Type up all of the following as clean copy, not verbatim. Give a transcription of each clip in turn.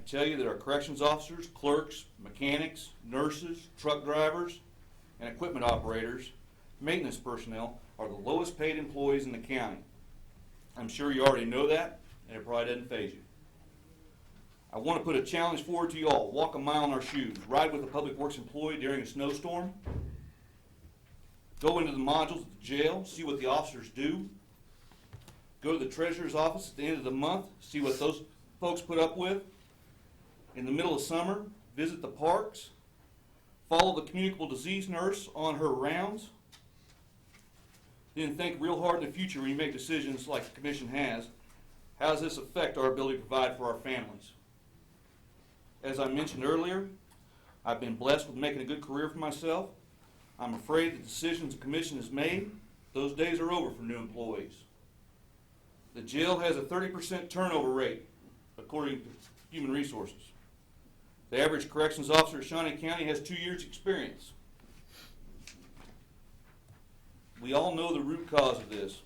can tell you that our corrections officers, clerks, mechanics, nurses, truck drivers, and equipment operators, maintenance personnel, are the lowest paid employees in the county. I'm sure you already know that, and it probably doesn't faze you. I want to put a challenge forward to you all. Walk a mile in our shoes. Ride with a public works employee during a snowstorm. Go into the modules at the jail, see what the officers do. Go to the treasurer's office at the end of the month, see what those folks put up with. In the middle of summer, visit the parks. Follow the communicable disease nurse on her rounds. Then think real hard in the future when you make decisions like the commission has. How does this affect our ability to provide for our families? As I mentioned earlier, I've been blessed with making a good career for myself. I'm afraid the decisions the commission has made, those days are over for new employees. The jail has a 30% turnover rate, according to Human Resources. The average corrections officer at Shawnee County has 2 years' experience. We all know the root cause of this.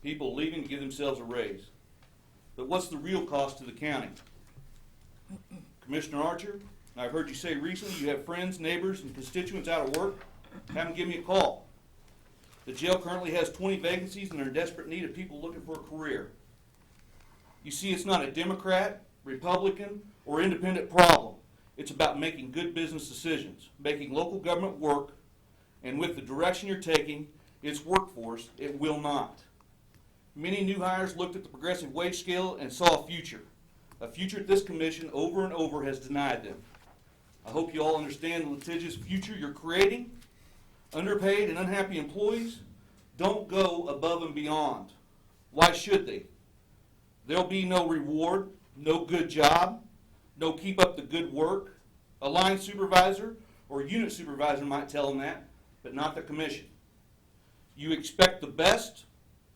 People leaving to give themselves a raise. But what's the real cost to the county? Commissioner Archer, I've heard you say recently you have friends, neighbors, and constituents out of work. Have them give me a call. The jail currently has 20 vacancies and they're in desperate need of people looking for a career. You see, it's not a Democrat, Republican, or independent problem. It's about making good business decisions, making local government work, and with the direction you're taking, its workforce, it will not. Many new hires looked at the progressive wage scale and saw a future that this commission over and over has denied them. I hope you all understand the litigious future you're creating. Underpaid and unhappy employees don't go above and beyond. Why should they? There'll be no reward, no good job, no keep up the good work. A line supervisor or unit supervisor might tell them that, but not the commission. You expect the best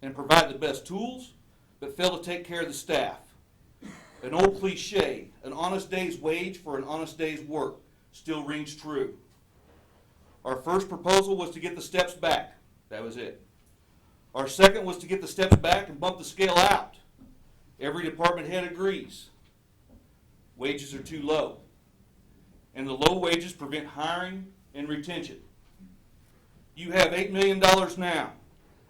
and provide the best tools, but fail to take care of the staff. An old cliche, an honest day's wage for an honest day's work, still rings true. Our first proposal was to get the steps back. That was it. Our second was to get the steps back and bump the scale out. Every department head agrees. Wages are too low. And the low wages prevent hiring and retention. You have $8 million now.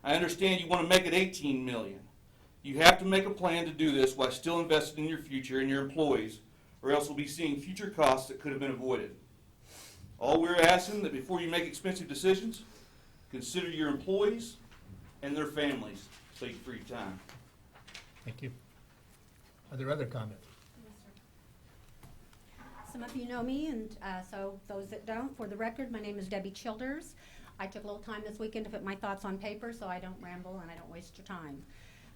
I understand you want to make it $18 million. You have to make a plan to do this while still investing in your future and your employees, or else we'll be seeing future costs that could have been avoided. All we're asking that before you make expensive decisions, consider your employees and their families. Thank you for your time. Thank you. Are there other comments? Yes, sir. Some of you know me, and so those that don't, for the record, my name is Debbie Childers. I took a little time this weekend to put my thoughts on paper so I don't ramble and I don't waste your time.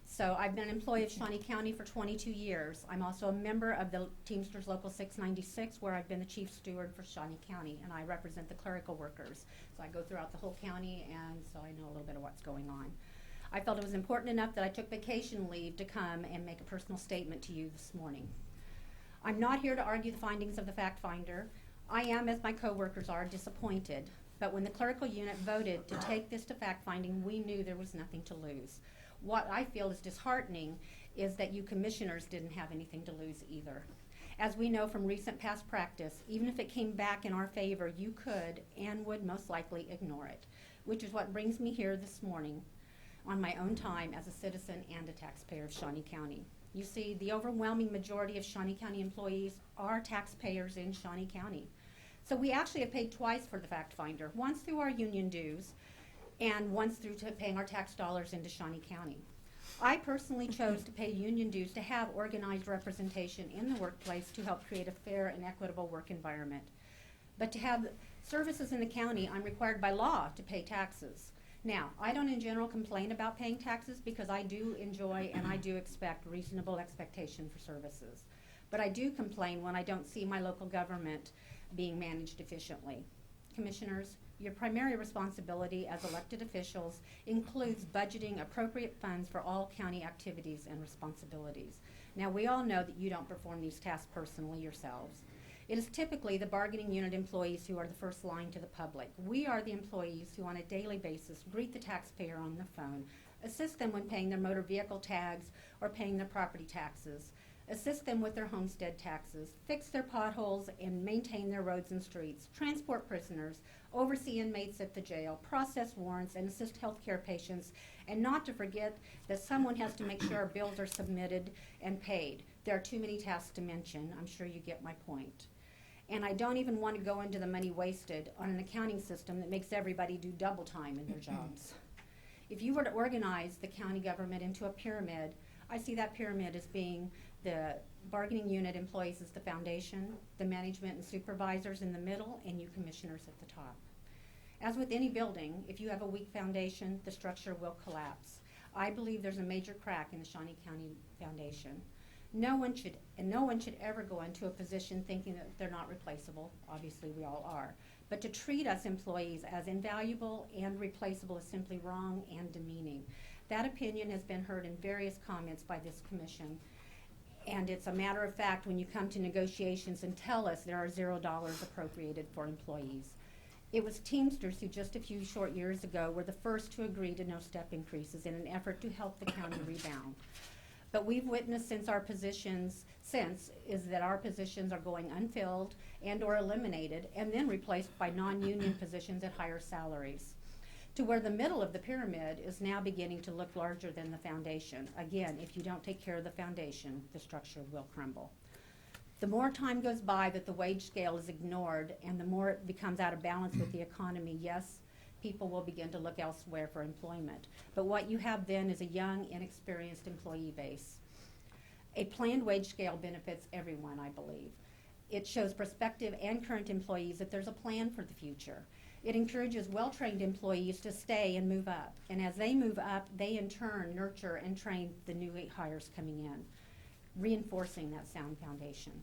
So I've been an employee of Shawnee County for 22 years. I'm also a member of the Teamsters Local 696, where I've been the chief steward for Shawnee County, and I represent the clerical workers. So I go throughout the whole county, and so I know a little bit of what's going on. I felt it was important enough that I took vacation leave to come and make a personal statement to you this morning. I'm not here to argue the findings of the fact finder. I am, as my co-workers are, disappointed. But when the clerical unit voted to take this to fact finding, we knew there was nothing to lose. What I feel is disheartening is that you commissioners didn't have anything to lose either. As we know from recent past practice, even if it came back in our favor, you could and would most likely ignore it, which is what brings me here this morning on my own time as a citizen and a taxpayer of Shawnee County. You see, the overwhelming majority of Shawnee County employees are taxpayers in Shawnee County. So we actually have paid twice for the fact finder, once through our union dues and once through paying our tax dollars into Shawnee County. I personally chose to pay union dues to have organized representation in the workplace to help create a fair and equitable work environment. But to have services in the county, I'm required by law to pay taxes. Now, I don't in general complain about paying taxes because I do enjoy and I do expect reasonable expectation for services. But I do complain when I don't see my local government being managed efficiently. Commissioners, your primary responsibility as elected officials includes budgeting appropriate funds for all county activities and responsibilities. Now, we all know that you don't perform these tasks personally yourselves. It is typically the bargaining unit employees who are the first line to the public. We are the employees who on a daily basis greet the taxpayer on the phone, assist them when paying their motor vehicle tags or paying their property taxes, assist them with their homestead taxes, fix their potholes and maintain their roads and streets, transport prisoners, oversee inmates at the jail, process warrants, and assist healthcare patients, and not to forget that someone has to make sure our bills are submitted and paid. There are too many tasks to mention. I'm sure you get my point. And I don't even want to go into the money wasted on an accounting system that makes everybody do double time in their jobs. If you were to organize the county government into a pyramid, I see that pyramid as being the bargaining unit employees as the foundation, the management and supervisors in the middle, and you commissioners at the top. As with any building, if you have a weak foundation, the structure will collapse. I believe there's a major crack in the Shawnee County Foundation. No one should ever go into a position thinking that they're not replaceable. Obviously, we all are. But to treat us employees as invaluable and replaceable is simply wrong and demeaning. That opinion has been heard in various comments by this commission. And it's a matter of fact when you come to negotiations and tell us there are $0 appropriated for employees. It was Teamsters who just a few short years ago were the first to agree to no step increases in an effort to help the county rebound. But we've witnessed since our positions are going unfilled and or eliminated and then replaced by non-union positions at higher salaries, to where the middle of the pyramid is now beginning to look larger than the foundation. Again, if you don't take care of the foundation, the structure will crumble. The more time goes by that the wage scale is ignored and the more it becomes out of balance with the economy, yes, people will begin to look elsewhere for employment. But what you have then is a young, inexperienced employee base. A planned wage scale benefits everyone, I believe. It shows prospective and current employees that there's a plan for the future. It encourages well-trained employees to stay and move up. And as they move up, they in turn nurture and train the new hires coming in, reinforcing that sound foundation.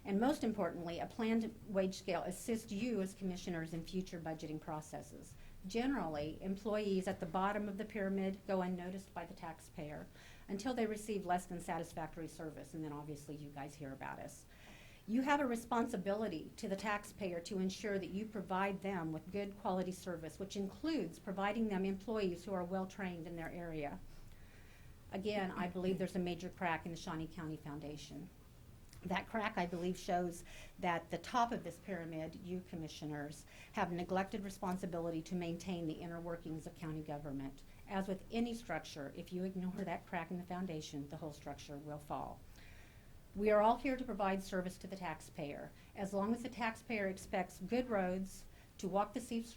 And most importantly, a planned wage scale assists you as commissioners in future budgeting processes. Generally, employees at the bottom of the pyramid go unnoticed by the taxpayer until they receive less than satisfactory service, and then obviously you guys hear about us. You have a responsibility to the taxpayer to ensure that you provide them with good quality service, which includes providing them employees who are well trained in their area. Again, I believe there's a major crack in the Shawnee County Foundation. That crack, I believe, shows that the top of this pyramid, you commissioners, have neglected responsibility to maintain the inner workings of county government. As with any structure, if you ignore that crack in the foundation, the whole structure will fall. We are all here to provide service to the taxpayer. As long as the taxpayer expects good roads, to walk the streets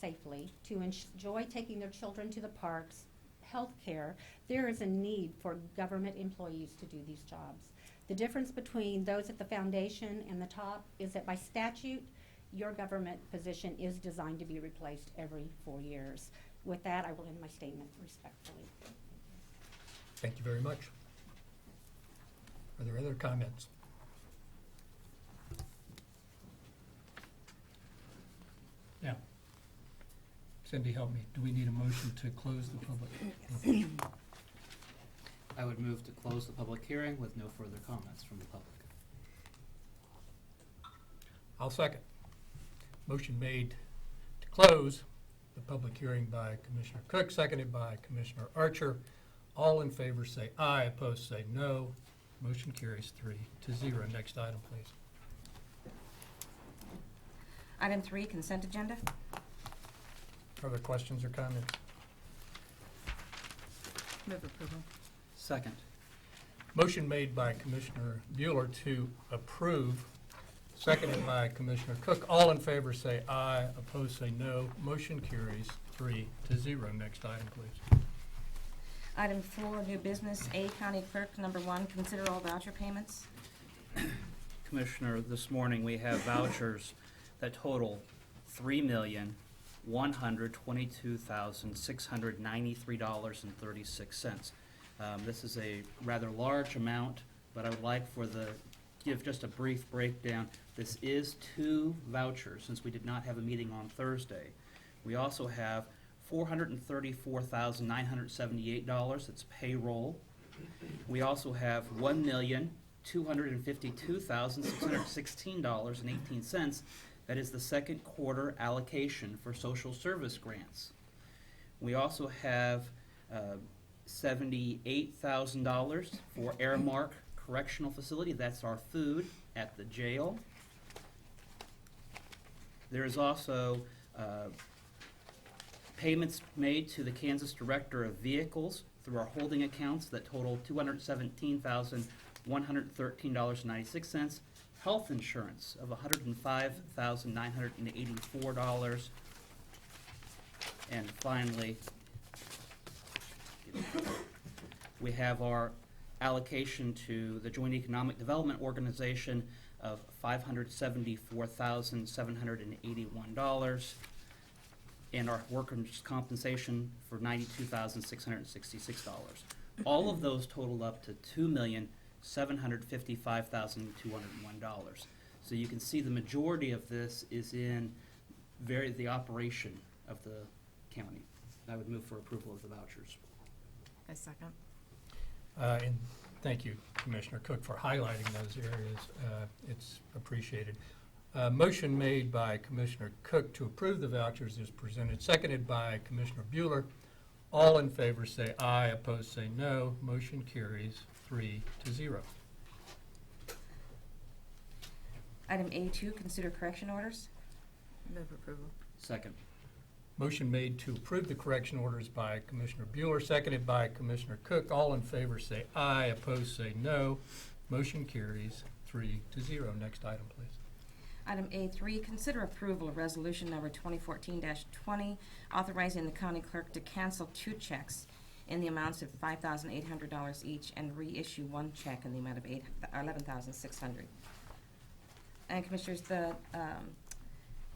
safely, to enjoy taking their children to the parks, health care, there is a need for government employees to do these jobs. The difference between those at the foundation and the top is that by statute, your government position is designed to be replaced every 4 years. With that, I will end my statement respectfully. Thank you very much. Are there other comments? Now, Cindy, help me. Do we need a motion to close the public? Yes. I would move to close the public hearing with no further comments from the public. I'll second. Motion made to close the public hearing by Commissioner Cook, seconded by Commissioner Archer. All in favor say aye, opposed say no. Motion carries 3-0. Next item, please. Item 3, consent agenda. Other questions or comments? Move approval. Second. Motion made by Commissioner Bueller to approve, seconded by Commissioner Cook. All in favor say aye, opposed say no. Motion carries 3-0. Next item, please. Item 4, new business. A, County Clerk, number 1, consider all voucher payments. Commissioner, this morning we have vouchers that total $3,122,693.36. This is a rather large amount, but I would like give just a brief breakdown. This is 2 vouchers, since we did not have a meeting on Thursday. We also have $434,978, that's payroll. We also have $1,252,616.18. That is the second quarter allocation for social service grants. We also have $78,000 for Airmark Correctional Facility. That's our food at the jail. There is also payments made to the Kansas Director of Vehicles through our holding accounts that total $217,113.96. Health insurance of $105,984. And finally, we have our allocation to the Joint Economic Development Organization of $574,781, and our workers' compensation for $92,666. All of those total up to $2,755,201. So you can see the majority of this is in the operation of the county. I would move for approval of the vouchers. I second. And thank you, Commissioner Cook, for highlighting those areas. It's appreciated. Motion made by Commissioner Cook to approve the vouchers is presented, seconded by Commissioner Bueller. All in favor say aye, opposed say no. Motion carries 3-0. Item A2, consider correction orders. Move approval. Second. Motion made to approve the correction orders by Commissioner Bueller, seconded by Commissioner Cook. All in favor say aye, opposed say no. Motion carries 3-0. Next item, please. Item A3, consider approval of resolution number 2014-20, authorizing the county clerk to cancel 2 checks in the amounts of $5,800 each and reissue 1 check in the amount of $11,600. And Commissioners,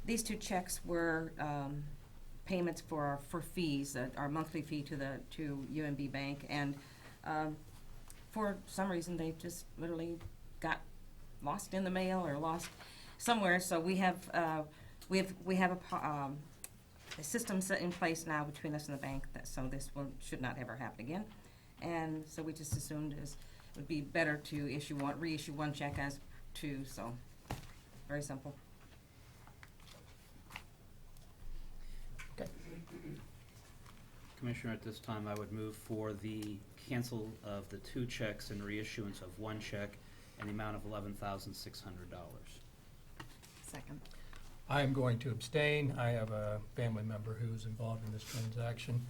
these 2 checks were payments for fees, our monthly fee to UMB Bank, and for some reason they just literally got lost in the mail or lost somewhere. So we have a system set in place now between us and the bank, so this should not ever happen again. And so we just assumed it would be better to reissue 1 check as 2. So very simple. Commissioner, at this time, I would move for the cancel of the 2 checks and reissuance of 1 check in the amount of $11,600. Second. I am going to abstain. I have a family member who is involved in this transaction.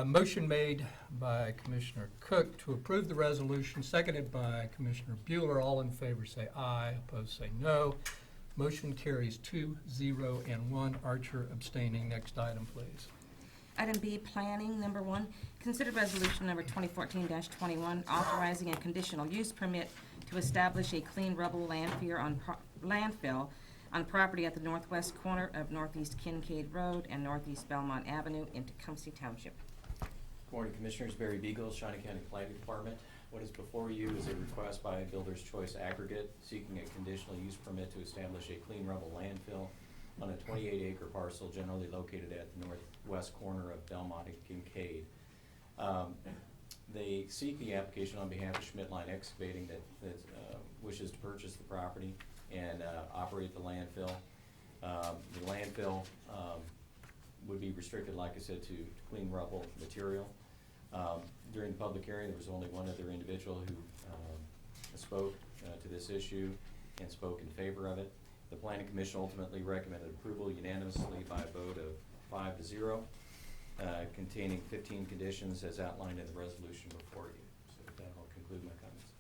Motion made by Commissioner Cook to approve the resolution, seconded by Commissioner Bueller. All in favor say aye, opposed say no. Motion carries 2-0 and 1 Archer abstaining. Next item, please. Item B, planning, number 1, consider resolution number 2014-21, authorizing a conditional use permit to establish a clean rubble landfill on property at the northwest corner of Northeast Kincaid Road and Northeast Belmont Avenue in Tecumseh Township. Good morning, Commissioners. Barry Beagle, Shawnee County Planning Department. What is before you is a request by Builder's Choice Aggregate seeking a conditional use permit to establish a clean rubble landfill on a 28-acre parcel generally located at the northwest corner of Belmont and Kincaid. They seek the application on behalf of Schmidtline Excavating that wishes to purchase the property and operate the landfill. The landfill would be restricted, like I said, to clean rubble material. During the public hearing, there was only one other individual who spoke to this issue and spoke in favor of it. The Planning Commission ultimately recommended approval unanimously by a vote of 5-0, containing 15 conditions as outlined in the resolution before you. So with that, I'll conclude my comments.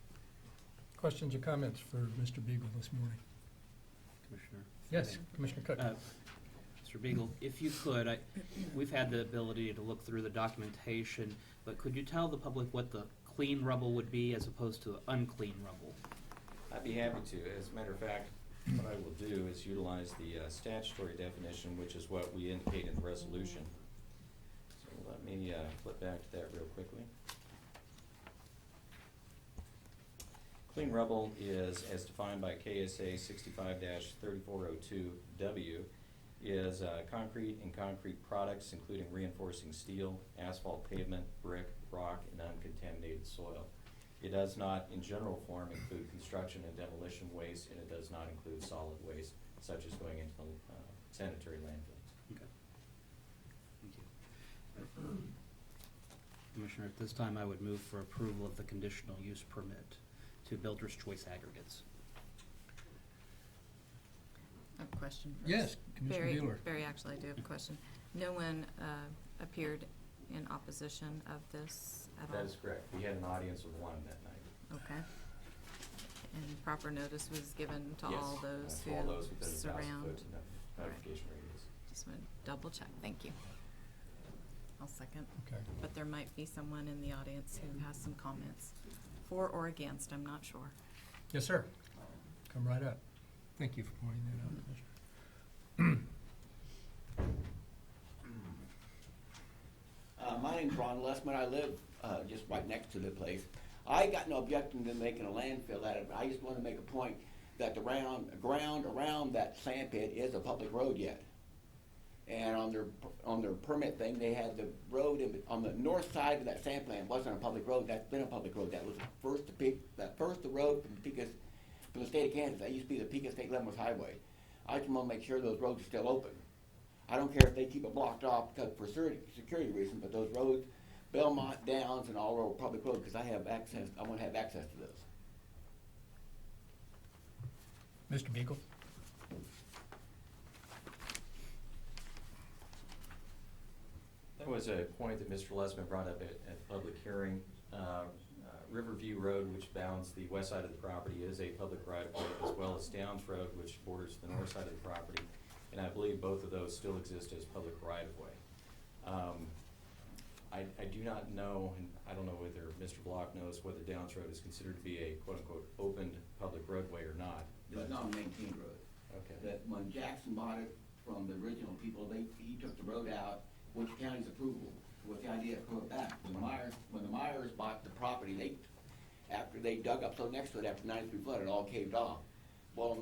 Questions or comments for Mr. Beagle this morning? Commissioner? Yes, Commissioner Cook. Mr. Beagle, if you could, we've had the ability to look through the documentation, but could you tell the public what the clean rubble would be as opposed to unclean rubble? I'd be happy to. As a matter of fact, what I will do is utilize the statutory definition, which is what we indicate in the resolution. So let me flip back to that real quickly. Clean rubble is, as defined by KSA 65-3402W, is concrete and concrete products, including reinforcing steel, asphalt pavement, brick, rock, and uncontaminated soil. It does not, in general form, include construction and demolition waste, and it does not include solid waste, such as going into sanitary landfills. Okay. Thank you. Commissioner. At this time, I would move for approval of the conditional use permit to Builder's Choice Aggregates. I have a question first. Yes, Commissioner Barry, Bueller. Barry, actually, I do have a question. No one appeared in opposition of this at all? That is correct. We had an audience of one that night. Okay. And proper notice was given to Yes, all those to all those who within 1,000 surround? foot notification radius. Just want to double check. Thank you. I'll second. Okay. But there might be someone in the audience who has some comments, for or against, I'm not sure. Yes, sir. Come right up. Thank you for pointing that out, Commissioner. My name's Ron Lessman. I live just right next to the place. I got no objection to making a landfill out of it. I just want to make a point that the ground around that sand pit is a public road yet. And on their permit thing, they had the road on the north side of that sand plant wasn't a public road. That's been a public road. That was the road from the state of Kansas. That used to be the Pecos State Leavenworth Highway. I just want to make sure those roads are still open. I don't care if they keep it blocked off because for security reasons, but those roads, Belmont, Downs, and all over public roads, because I want to have access to those. Mr. Beagle? That was a point that Mr. Lessman brought up at public hearing. Riverview Road, which bounds the west side of the property, is a public right-of-way, as well as Downs Road, which borders the north side of the property. And I believe both of those still exist as public right-of-way. I do not know, and I don't know whether Mr. Block knows whether Downs Road is considered to be a quote-unquote opened public roadway or not. It's not a maintained road. Okay. That when Jackson bought it from the original people, he took the road out with the county's approval, with the idea to put it back. When the Myers bought the property, after they dug up so next to it after 93 flood, it all caved off. Well,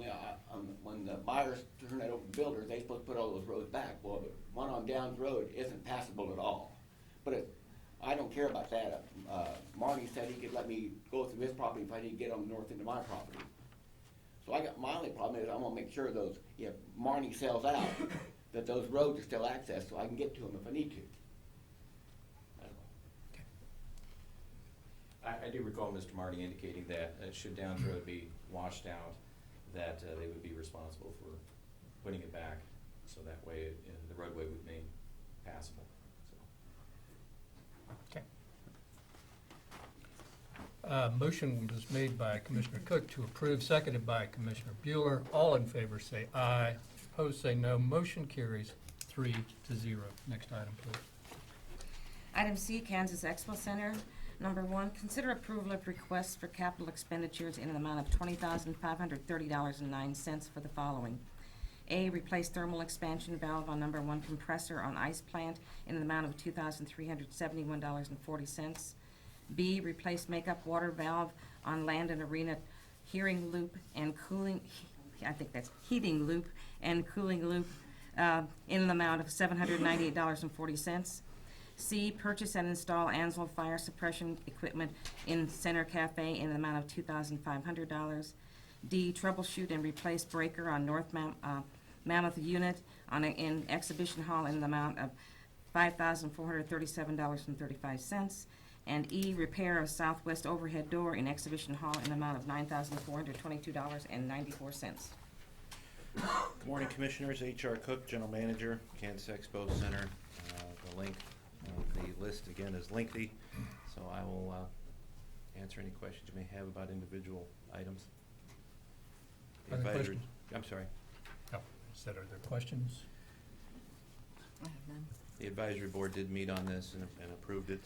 when the Myers turned that over to builders, they supposed to put all those roads back. Well, the one on Downs Road isn't passable at all. But I don't care about that. Marty said he could let me go through his property if I didn't get on the north end of my property. So my only problem is I want to make sure if Marty sells out, that those roads are still accessed so I can get to them if I need to. I do recall Mr. Marty indicating that should Downs Road be washed out, that they would be responsible for putting it back, so that way the roadway would remain passable. Okay. Motion was made by Commissioner Cook to approve, seconded by Commissioner Bueller. All in favor say aye. Opposed say no. Motion carries 3-0. Next item, please. Item C, Kansas Expo Center. Number 1, consider approval of requests for capital expenditures in an amount of $20,530.09 for the following. A, replace thermal expansion valve on number 1 compressor on ice plant in an amount of $2,371.40. B, replace makeup water valve on land and arena heating loop and cooling loop in an amount of $798.40. C, purchase and install Ansel fire suppression equipment in Center Cafe in an amount of $2,500. D, troubleshoot and replace breaker on North Mammoth unit in Exhibition Hall in an amount of $5,437.35. And E, repair of southwest overhead door in Exhibition Hall in an amount of $9,422.94. Good morning, Commissioners. H.R. Cook, General Manager, Kansas Expo Center. The length of the list, again, is lengthy, so I will answer any questions you may have about individual items. The Are there advisory- questions? I'm sorry. Oh, are there questions? I have none. The advisory board did meet on this and approved it.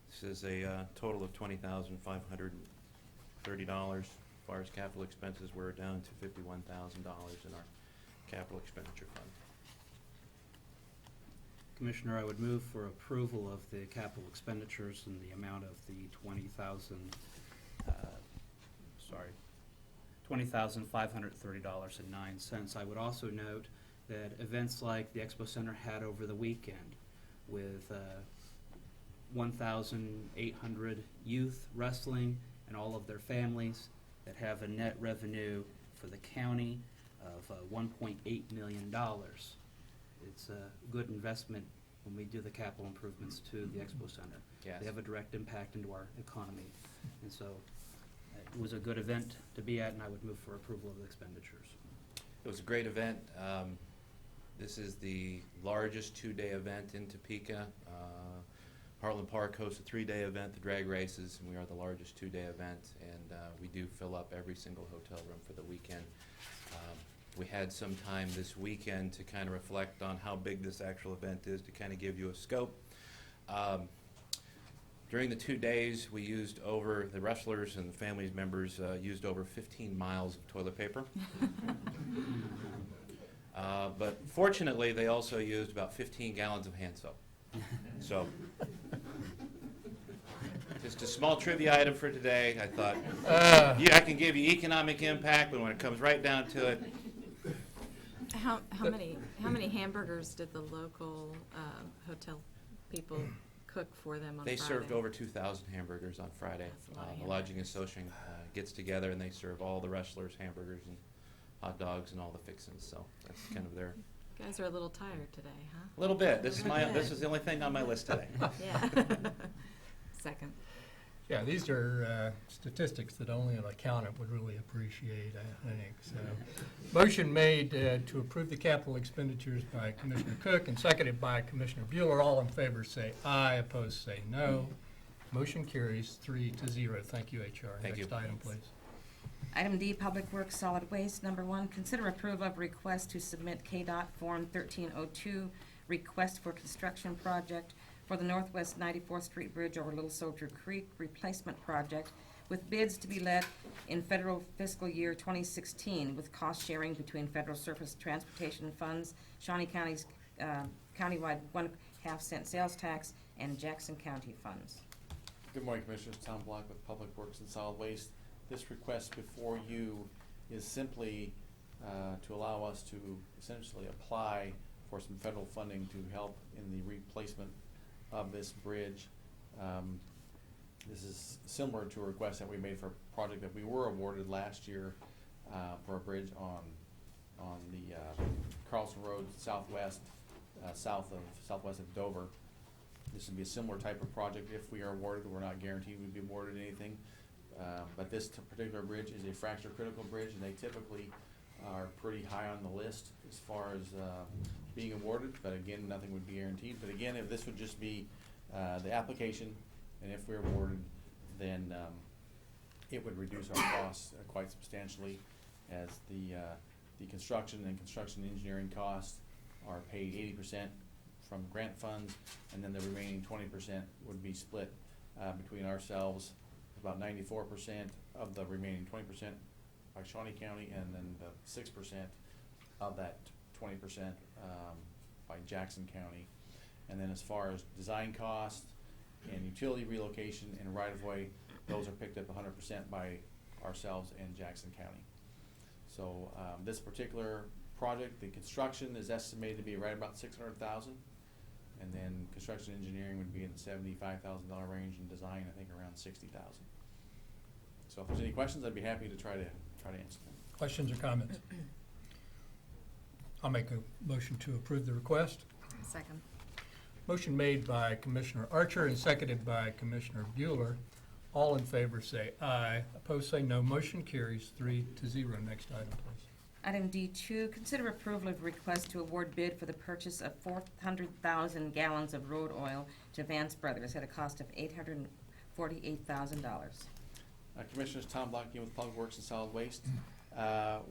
This is a total of $20,530. As far as capital expenses, we're down to $51,000 in our capital expenditure fund. Commissioner, I would move for approval of the capital expenditures in the amount of the $20,530.09. I would also note that events like the Expo Center had over the weekend with 1,800 youth wrestling and all of their families that have a net revenue for the county of $1.8 million. It's a good investment when we do the capital improvements to the Expo Center. Yes. They have a direct impact into our economy. And so it was a good event to be at, and I would move for approval of the expenditures. It was a great event. This is the largest two-day event in Topeka. Heartland Park hosts a three-day event, the drag races, and we are the largest two-day event, and we do fill up every single hotel room for the weekend. We had some time this weekend to kind of reflect on how big this actual event is, to kind of give you a scope. During the 2 days, we used over, the wrestlers and the family members used over 15 miles of toilet paper. But fortunately, they also used about 15 gallons of hand soap. So, just a small trivia item for today. I thought, yeah, I can give you economic impact, but when it comes right down to it, How many hamburgers did the local hotel people cook for them on Friday? they served over 2,000 hamburgers on Friday. That's a lot of The Lodging hamburgers. Association gets together and they serve all the wrestlers hamburgers and hot dogs and all the fixings. So that's kind of their You guys are a little tired today, huh? little bit. This is the only thing on my list today. Yeah. Second. Yeah, these are statistics that only an accountant would really appreciate, I think. So, motion made to approve the capital expenditures by Commissioner Cook and seconded by Commissioner Bueller. All in favor say aye, opposed say no. Motion carries 3-0. Thank you, HR. Thank you. Next item, please. Item D, Public Works Solid Waste. Number 1, consider approval of request to submit KDOT Form 1302, request for construction project for the Northwest 94th Street Bridge over Little Soldier Creek replacement project, with bids to be let in federal fiscal year 2016, with cost sharing between Federal Surface Transportation Funds, Shawnee County's countywide 1/2 cent sales tax, and Jackson County funds. Good morning, Commissioners. Tom Block with Public Works and Solid Waste. This request before you is simply to allow us to essentially apply for some federal funding to help in the replacement of this bridge. This is similar to a request that we made for a project that we were awarded last year for a bridge on the Carlson Road southwest of Dover. This would be a similar type of project if we are awarded. We're not guaranteed we'd be awarded anything. But this particular bridge is a fracture critical bridge, and they typically are pretty high on the list as far as being awarded, but again, nothing would be guaranteed. But again, if this would just be the application, and if we're awarded, then it would reduce our costs quite substantially, as the construction and construction engineering costs are paid 80% from grant funds, and then the remaining 20% would be split between ourselves, about 94% of the remaining 20% by Shawnee County, and then the 6% of that 20% by Jackson County. And then as far as design costs and utility relocation and right-of-way, those are picked up 100% by ourselves and Jackson County. So this particular project, the construction is estimated to be right about $600,000, and then construction engineering would be in the $75,000 range, and design I think around $60,000. So if there's any questions, I'd be happy to try to answer them. Questions or comments? I'll make a motion to approve the request. Second. Motion made by Commissioner Archer and seconded by Commissioner Bueller. All in favor say aye. Opposed say no. Motion carries 3-0. Next item, please. Item D2, consider approval of request to award bid for the purchase of 400,000 gallons of road oil to Vance Brothers at a cost of $848,000. Commissioners, Tom Block again with Public Works and Solid Waste.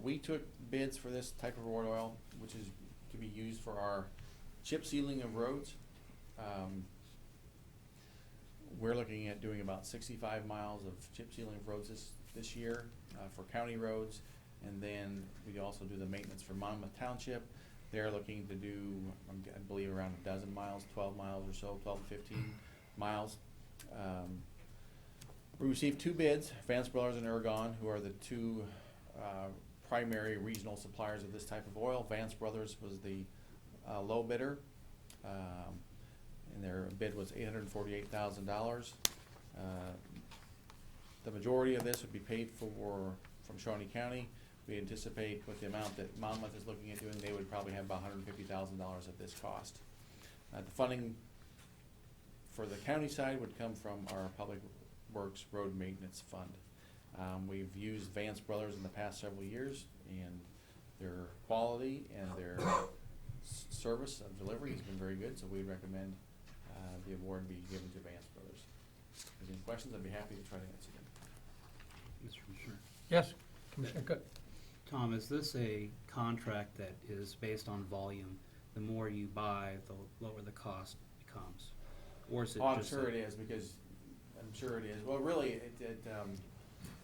We took bids for this type of road oil, which is to be used for our chip sealing of roads. We're looking at doing about 65 miles of chip sealing of roads this year for county roads, and then we also do the maintenance for Monmouth Township. They're looking to do, I believe, around a dozen miles, 12 miles or so, 12 to 15 miles. We received 2 bids, Vance Brothers and Ergon, who are the 2 primary regional suppliers of this type of oil. Vance Brothers was the low bidder, and their bid was $848,000. The majority of this would be paid for from Shawnee County. We anticipate with the amount that Monmouth is looking at doing, they would probably have about $150,000 of this cost. The funding for the county side would come from our Public Works Road Maintenance Fund. We've used Vance Brothers in the past several years, and their quality and their service of delivery has been very good, so we recommend the award be given to Vance Brothers. If there's any questions, I'd be happy to try to answer them. Mr. Commissioner. Yes, Commissioner Cook. Tom, is this a contract that is based on volume? The more you buy, the lower the cost becomes? Or is it Oh, I'm just sure it is, because, I'm sure it is. Well, really,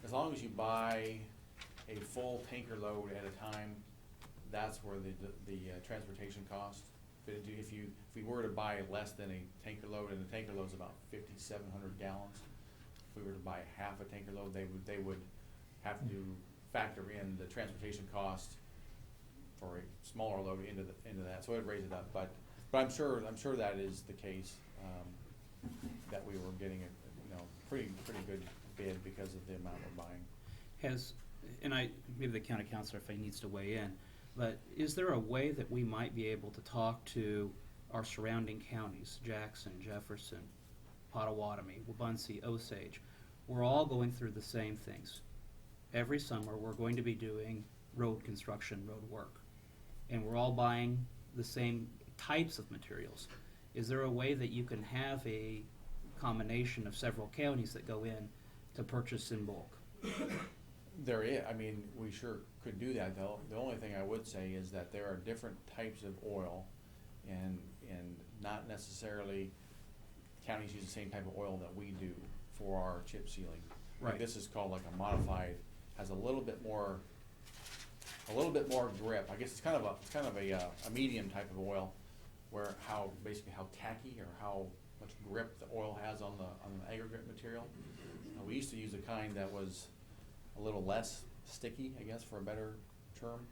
as long as you buy a full tanker load at a time, that's where the transportation cost fit into. If we were to buy less than a tanker load, and the tanker load's about 5,700 gallons, if we were to buy half a tanker load, they would have to factor in the transportation cost for a smaller load into that, so it would raise it up. But I'm sure that is the case, that we were getting a pretty good bid because of the amount we're buying. Maybe the county councilor, if he needs to weigh in, but is there a way that we might be able to talk to our surrounding counties, Jackson, Jefferson, Potawatomi, Wabunsee, Osage? We're all going through the same things. Every summer, we're going to be doing road construction, road work, and we're all buying the same types of materials. Is there a way that you can have a combination of several counties that go in to purchase in bulk? There is, we sure could do that, though. The only thing I would say is that there are different types of oil, and not necessarily counties use the same type of oil that we do for our chip sealing. Right. Like, this is called like a modified, has a little bit more grip. I guess it's kind of a medium type of oil, where how tacky or how much grip the oil has on the aggregate material. We used to use a kind that was a little less sticky, I guess, for a better term.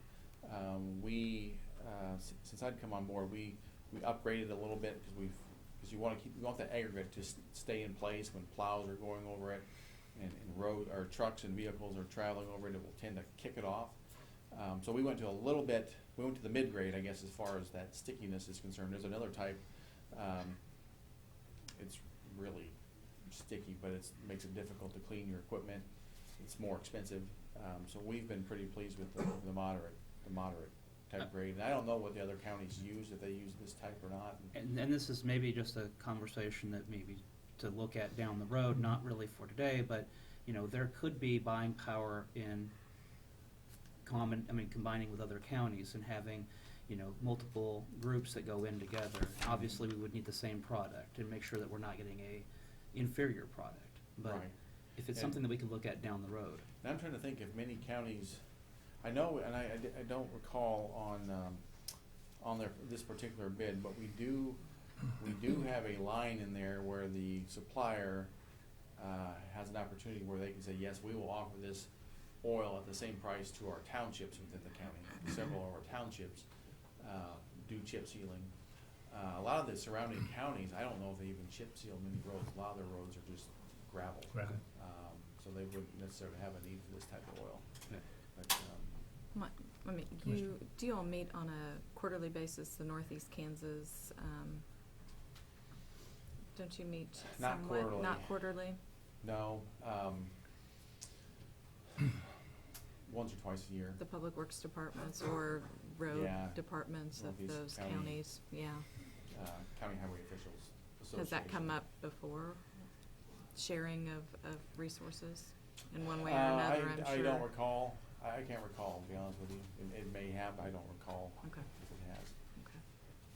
Since I'd come on board, we upgraded a little bit because you want that aggregate to stay in place when plows are going over it, and road or trucks and vehicles are traveling over it. It will tend to kick it off. So we went to the mid grade, I guess, as far as that stickiness is concerned. There's another type. It's really sticky, but it makes it difficult to clean your equipment. It's more expensive. So we've been pretty pleased with the moderate type grade. And I don't know what the other counties use, if they use this type or not. And this is maybe just a conversation that maybe to look at down the road, not really for today, but there could be buying power in combining with other counties and having multiple groups that go in together. Obviously, we would need the same product and make sure that we're not getting a inferior product. But Right. if it's And- something that we can look at down the road. And I'm trying to think if many counties, I know, and I don't recall on this particular bid, but we do have a line in there where the supplier has an opportunity where they can say, yes, we will offer this oil at the same price to our townships within the county. Several of our townships do chip sealing. A lot of the surrounding counties, I don't know if they even chip seal many roads. A lot of their roads are just gravel. Gravel. So they wouldn't necessarily have a need for this type of oil. Yeah. But, Do you all meet on a quarterly basis, the Northeast Kansas, don't you meet Not somewhat? quarterly. Not quarterly? no, once or twice a year. The Public Works Departments or road Yeah. departments of Northeast those County. counties, yeah. County Highway Officials Has that come Association. up before? Sharing of resources in one way or another, I'm sure? I don't recall. I can't recall, to be honest with you. It may have, I don't recall Okay, if it has. okay.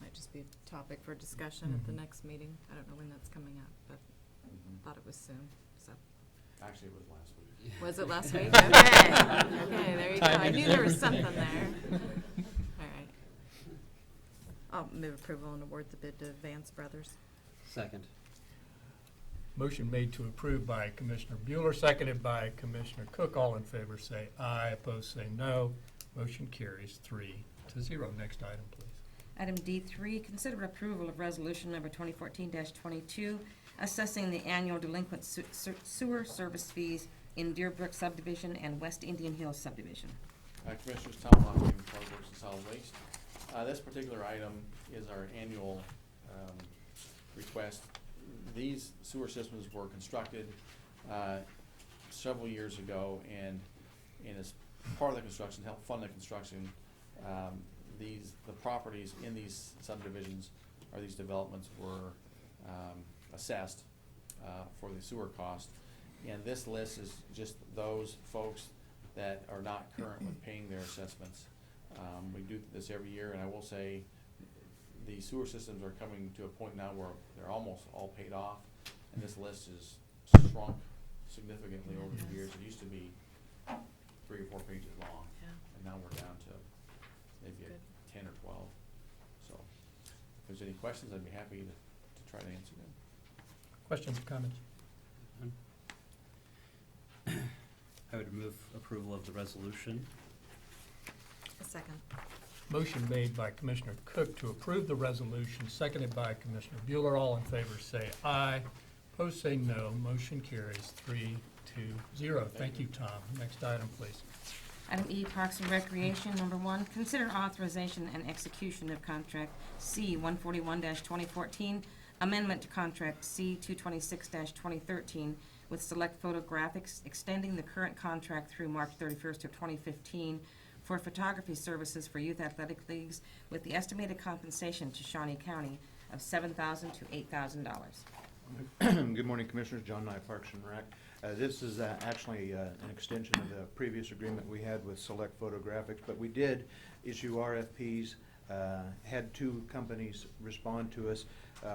Might just be a topic for discussion at the Mhm. next meeting. I don't know when that's coming up, but thought it was soon, so. Actually, it was last week. Was it last week? Okay, okay, there you go. I Timing knew is there was everything. something there. All right. I'll move approval and award the bid to Vance Brothers. Second. Motion made to approve by Commissioner Bueller, seconded by Commissioner Cook. All in favor say aye, opposed say no. Motion carries 3-0. Next item, please. Item D3, consider approval of resolution number 2014-22, assessing the annual delinquent sewer service fees in Deerbrook subdivision and West Indian Hills subdivision. Commissioners, Tom Lockton, Public Works and Solid Waste. This particular item is our annual request. These sewer systems were constructed several years ago, and as part of the construction, help fund the construction, the properties in these subdivisions or these developments were assessed for the sewer cost. And this list is just those folks that are not currently paying their assessments. We do this every year, and I will say the sewer systems are coming to a point now where they're almost all paid off, and this list is shrunk significantly over the years. It used to be 3 or 4 pages long, Yeah. and now we're down to maybe Good. 10 or 12. So if there's any questions, I'd be happy to try to answer them. Questions or comments? I would move approval of the resolution. A second. Motion made by Commissioner Cook to approve the resolution, seconded by Commissioner Bueller. All in favor say aye. Opposed say no. Motion carries 3-0. Thank you, Tom. Next item, please. Item E, Parks and Recreation, number 1, consider authorization and execution of contract C 141-2014, amendment to contract C 226-2013 with Select Photographics, extending the current contract through March 31st of 2015 for photography services for youth athletic leagues, with the estimated compensation to Shawnee County of $7,000 to $8,000. Good morning, Commissioners. John Nye, Parks and Rec. This is actually an extension of the previous agreement we had with Select Photographics, but we did issue RFPs, had 2 companies respond to us.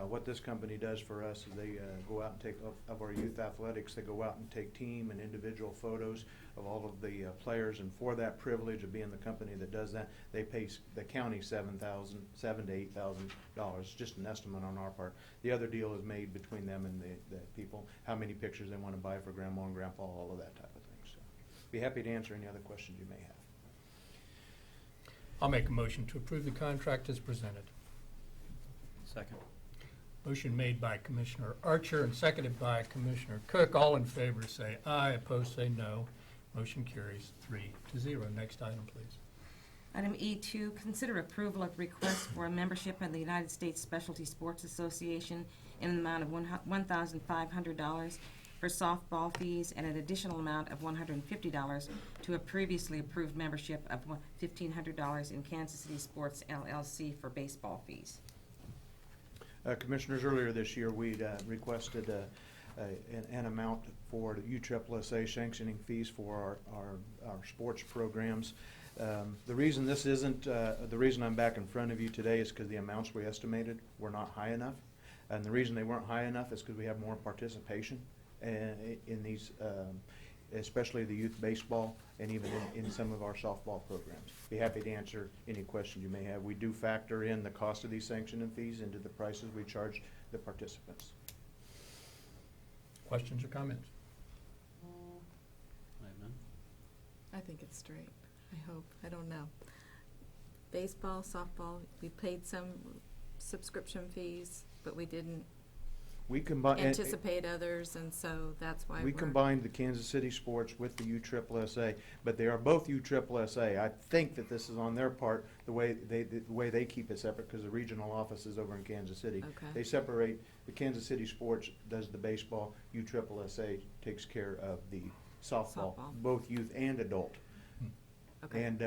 What this company does for us is they go out and take, of our youth athletics, they go out and take team and individual photos of all of the players, and for that privilege of being the company that does that, they pay the county $7,000 to $8,000, just an estimate on our part. The other deal is made between them and the people, how many pictures they want to buy for grandma and grandpa, all of that type of thing. So, be happy to answer any other questions you may have. I'll make a motion to approve the contract as presented. Second. Motion made by Commissioner Archer and seconded by Commissioner Cook. All in favor say aye. Opposed say no. Motion carries 3-0. Next item, please. Item E2, consider approval of request for a membership in the United States Specialty Sports Association in an amount of $1,500 for softball fees and an additional amount of $150 to a previously approved membership of $1,500 in Kansas City Sports LLC for baseball fees. Commissioners, earlier this year, we'd requested an amount for the USSSA sanctioning fees for our sports programs. The reason this isn't, the reason I'm back in front of you today is because the amounts we estimated were not high enough. And the reason they weren't high enough is because we have more participation in these, especially the youth baseball and even in some of our softball programs. Be happy to answer any questions you may have. We do factor in the cost of these sanctioning fees into the prices we charge the participants. Questions or comments? I have none. I think it's straight. I hope. I don't know. Baseball, softball, we paid some subscription fees, but we didn't We combine. anticipate others, and so that's why We we're. combined the Kansas City Sports with the USSSA, but they are both USSSA. I think that this is on their part, the way they keep it separate, because the regional office is over in Kansas City. Okay. They separate, the Kansas City Sports does the baseball, USSSA takes care of the softball, Softball. both youth and adult. Okay. And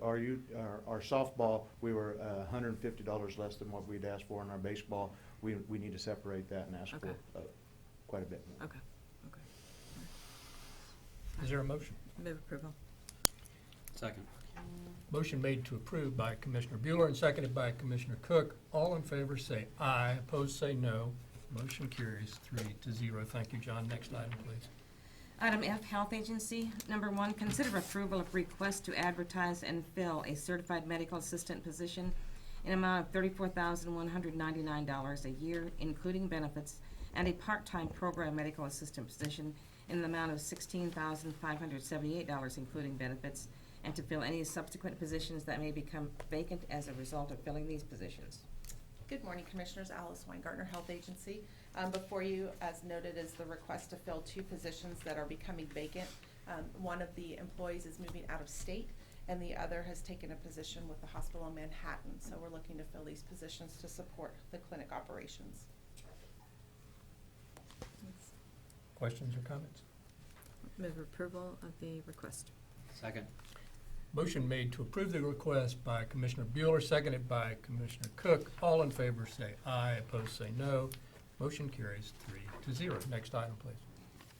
our softball, we were $150 less than what we'd asked for. In our baseball, we need to separate that and ask for Okay. quite a bit more. Okay. Okay. Is there a motion? Move approval. Second. Motion made to approve by Commissioner Bueller and seconded by Commissioner Cook. All in favor say aye. Opposed say no. Motion carries 3-0. Thank you, John. Next item, please. Item F, Health Agency. Number 1, consider approval of request to advertise and fill a certified medical assistant position in amount of $34,199 a year, including benefits, and a part-time program medical assistant position in the amount of $16,578, including benefits, and to fill any subsequent positions that may become vacant as a result of filling these positions. Good morning, Commissioners. Alice Weingartner, Health Agency. Before you, as noted, is the request to fill 2 positions that are becoming vacant. One of the employees is moving out of state, and the other has taken a position with the hospital in Manhattan. So we're looking to fill these positions to support the clinic operations. Questions or comments? Move approval of the request. Second. Motion made to approve the request by Commissioner Bueller, seconded by Commissioner Cook. All in favor say aye, opposed say no. Motion carries 3-0. Next item, please.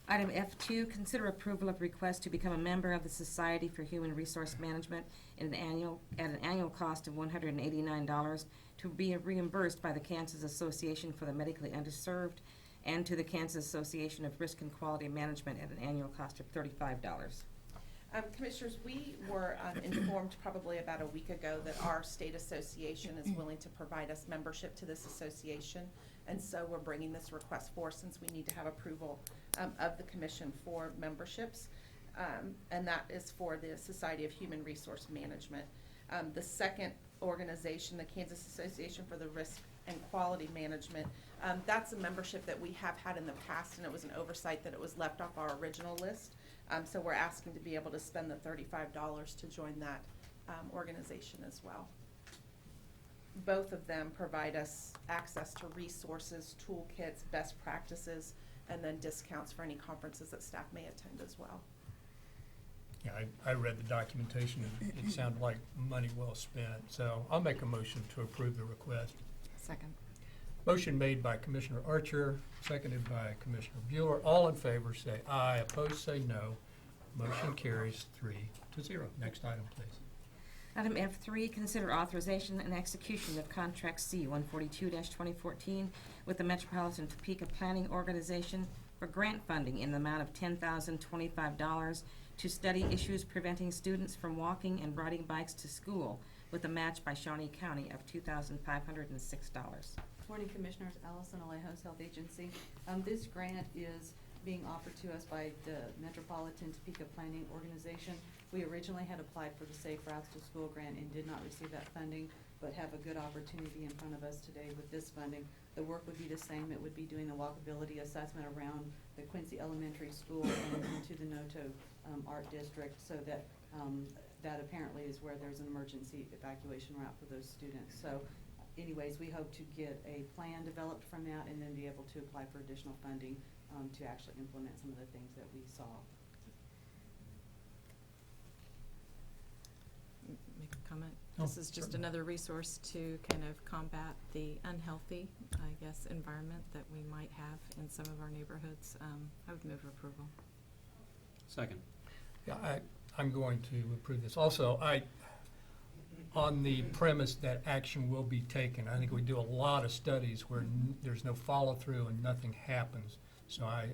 Item F2, consider approval of request to become a member of the Society for Human Resource Management at an annual cost of $189 to be reimbursed by the Kansas Association for the Medically Underserved and to the Kansas Association of Risk and Quality Management at an annual cost of $35. Commissioners, we were informed probably about a week ago that our state association is willing to provide us membership to this association. And so we're bringing this request forth since we need to have approval of the commission for memberships. And that is for the Society of Human Resource Management. The second organization, the Kansas Association for the Risk and Quality Management, that's a membership that we have had in the past, and it was an oversight that it was left off our original list. So we're asking to be able to spend the $35 to join that organization as well. Both of them provide us access to resources, toolkits, best practices, and then discounts for any conferences that staff may attend as well. Yeah, I read the documentation, and it sounded like money well spent. So I'll make a motion to approve the request. Second. Motion made by Commissioner Archer, seconded by Commissioner Bueller. All in favor say aye, opposed say no. Motion carries 3-0. Next item, please. Item F3, consider authorization and execution of Contract C 142-2014 with the Metropolitan Topeka Planning Organization for grant funding in the amount of $10,025 to study issues preventing students from walking and riding bikes to school with a match by Shawnee County of $2,506. Morning, Commissioners. Allison Alejos, Health Agency. This grant is being offered to us by the Metropolitan Topeka Planning Organization. We originally had applied for the Safe Routes to School grant and did not receive that funding, but have a good opportunity in front of us today with this funding. The work would be the same. It would be doing the walkability assessment around the Quincy Elementary School and into the Noto Art District, so that that apparently is where there's an emergency evacuation route for those students. So anyways, we hope to get a plan developed from that and then be able to apply for additional funding to actually implement some of the things that we saw. Make a comment? Oh, This is just certainly. another resource to kind of combat the unhealthy, I guess, environment that we might have in some of our neighborhoods. I would move approval. Second. Yeah, I'm going to approve this. Also, on the premise that action will be taken, I think we do a lot of studies where there's no follow-through and nothing happens. So I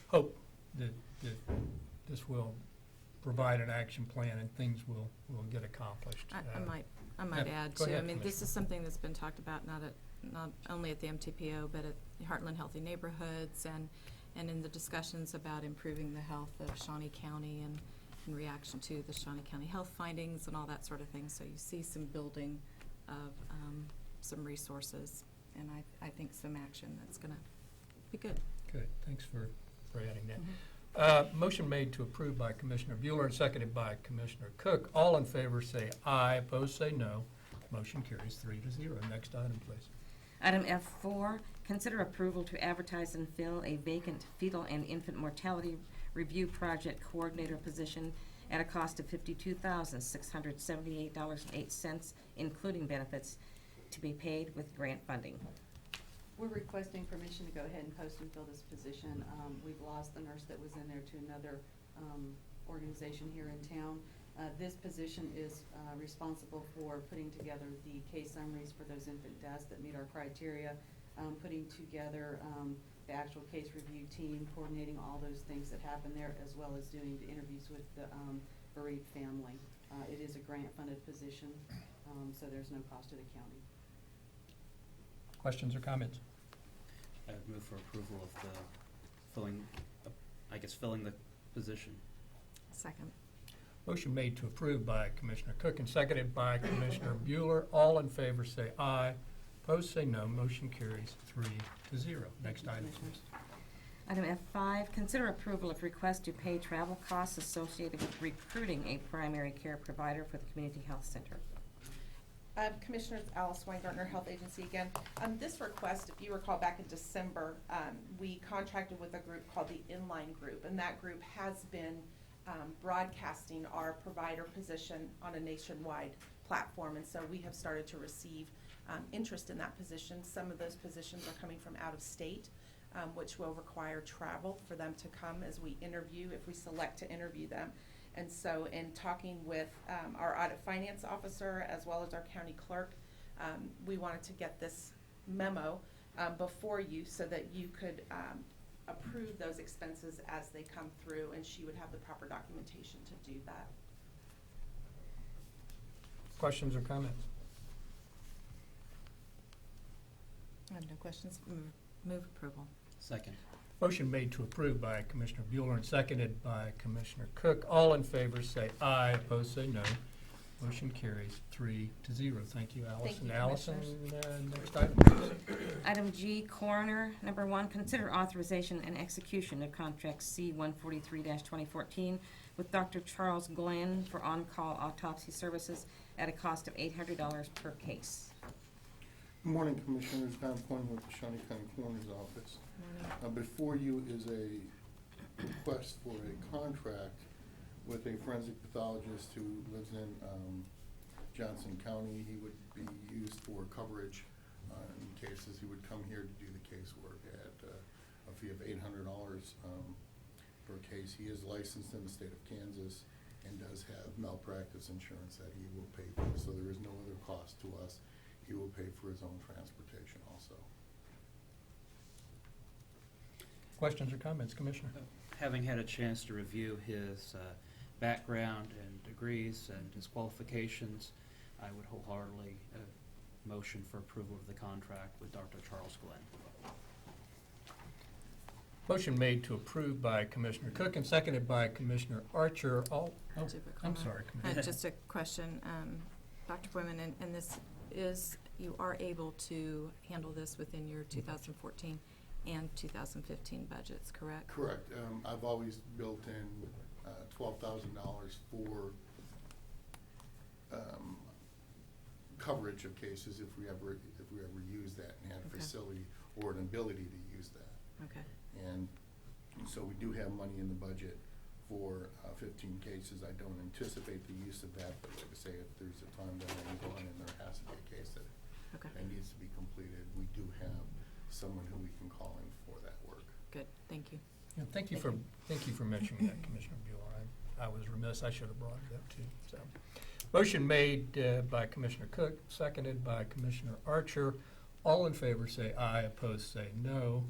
hope that this will provide an action plan and things will get accomplished. I might yeah, add go too, ahead, I mean, this Commissioner. is something that's been talked about not only at the MTPO, but at Heartland Healthy Neighborhoods and in the discussions about improving the health of Shawnee County and in reaction to the Shawnee County health findings and all that sort of thing. So you see some building of some resources, and I think some action that's gonna be good. Good, thanks for adding that. Mm-hmm. Motion made to approve by Commissioner Bueller and seconded by Commissioner Cook. All in favor say aye, opposed say no. Motion carries 3-0. Next item, please. Item F4, consider approval to advertise and fill a vacant fetal and infant mortality review project coordinator position at a cost of $52,678.08, including benefits, to be paid with grant funding. We're requesting permission to go ahead and post and fill this position. We've lost the nurse that was in there to another organization here in town. This position is responsible for putting together the case summaries for those infant deaths that meet our criteria, putting together the actual case review team, coordinating all those things that happen there, as well as doing the interviews with the bereaved family. It is a grant-funded position, so there's no cost to the county. Questions or comments? I would move for approval of the filling the position. Second. Motion made to approve by Commissioner Cook and seconded by Commissioner Bueller. All in favor say aye. Opposed say no. Motion carries 3-0. Next item, please. Item F5, consider approval of request to pay travel costs associated with recruiting a primary care provider for the Community Health Center. Commissioners, Alice Weingartner, Health Agency again. This request, if you recall back in December, we contracted with a group called the Inline Group, and that group has been broadcasting our provider position on a nationwide platform, and so we have started to receive interest in that position. Some of those positions are coming from out of state, which will require travel for them to come as we interview, if we select to interview them. And so in talking with our audit finance officer as well as our county clerk, we wanted to get this memo before you so that you could approve those expenses as they come through, and she would have the proper documentation to do that. Questions or comments? I have no questions. Move approval. Second. Motion made to approve by Commissioner Bueller and seconded by Commissioner Cook. All in favor say aye, opposed say no. Motion carries 3-0. Thank you, Allison. you, Allison, Commissioners. next item, please. Item G, Coroner, number 1, consider authorization and execution of contract C-143-2014 with Dr. Charles Glenn for on-call autopsy services at a cost of $800 per case. Good morning, Commissioners. Don Pointing with the Shawnee County Coroner's Office. Before you is a request for a contract with a forensic pathologist who lives in Johnson County. He would be used for coverage in cases. He would come here to do the casework at a fee of $800 per case. He is licensed in the state of Kansas and does have malpractice insurance that he will pay for, so there is no other cost to us. He will pay for his own transportation also. Questions or comments, Commissioner? Having had a chance to review his background and degrees and his qualifications, I would wholeheartedly motion for approval of the contract with Dr. Charles Glenn. Motion made to approve by Commissioner Cook and seconded by Commissioner Archer. All, oh, Super I'm comment. sorry, Commissioner. Just a question, Dr. Boyman, and this is, you are able to handle this within your 2014 and 2015 budgets, correct? Correct. I've always built in $12,000 for coverage of cases if we ever use that and had a Okay. facility or an ability to use that. Okay. And so we do have money in the budget for 15 cases. I don't anticipate the use of that, but like I say, if there's a time that I'm going and there has to be a case that Okay. needs to be completed, we do have someone who we can call in for that work. Good, thank you. Yeah, thank you for mentioning that, Commissioner Bueller. I was remiss. I should have brought it up too. So, motion made by Commissioner Cook, seconded by Commissioner Archer. All in favor say aye, opposed say no.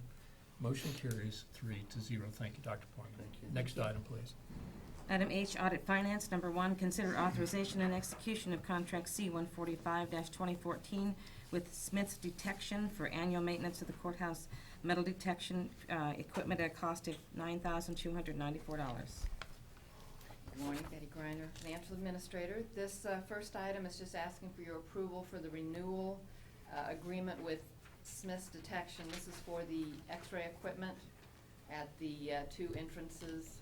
Motion carries 3-0. Thank you, Dr. Pointer. Thank you. Next item, please. Item H, Audit Finance, number 1, consider authorization and execution of contract C-145-2014 with Smith's Detection for annual maintenance of the courthouse metal detection equipment at a cost of $9,294. Good morning, Betty Griner, Financial Administrator. This first item is just asking for your approval for the renewal agreement with Smith's Detection. This is for the x-ray equipment at the 2 entrances.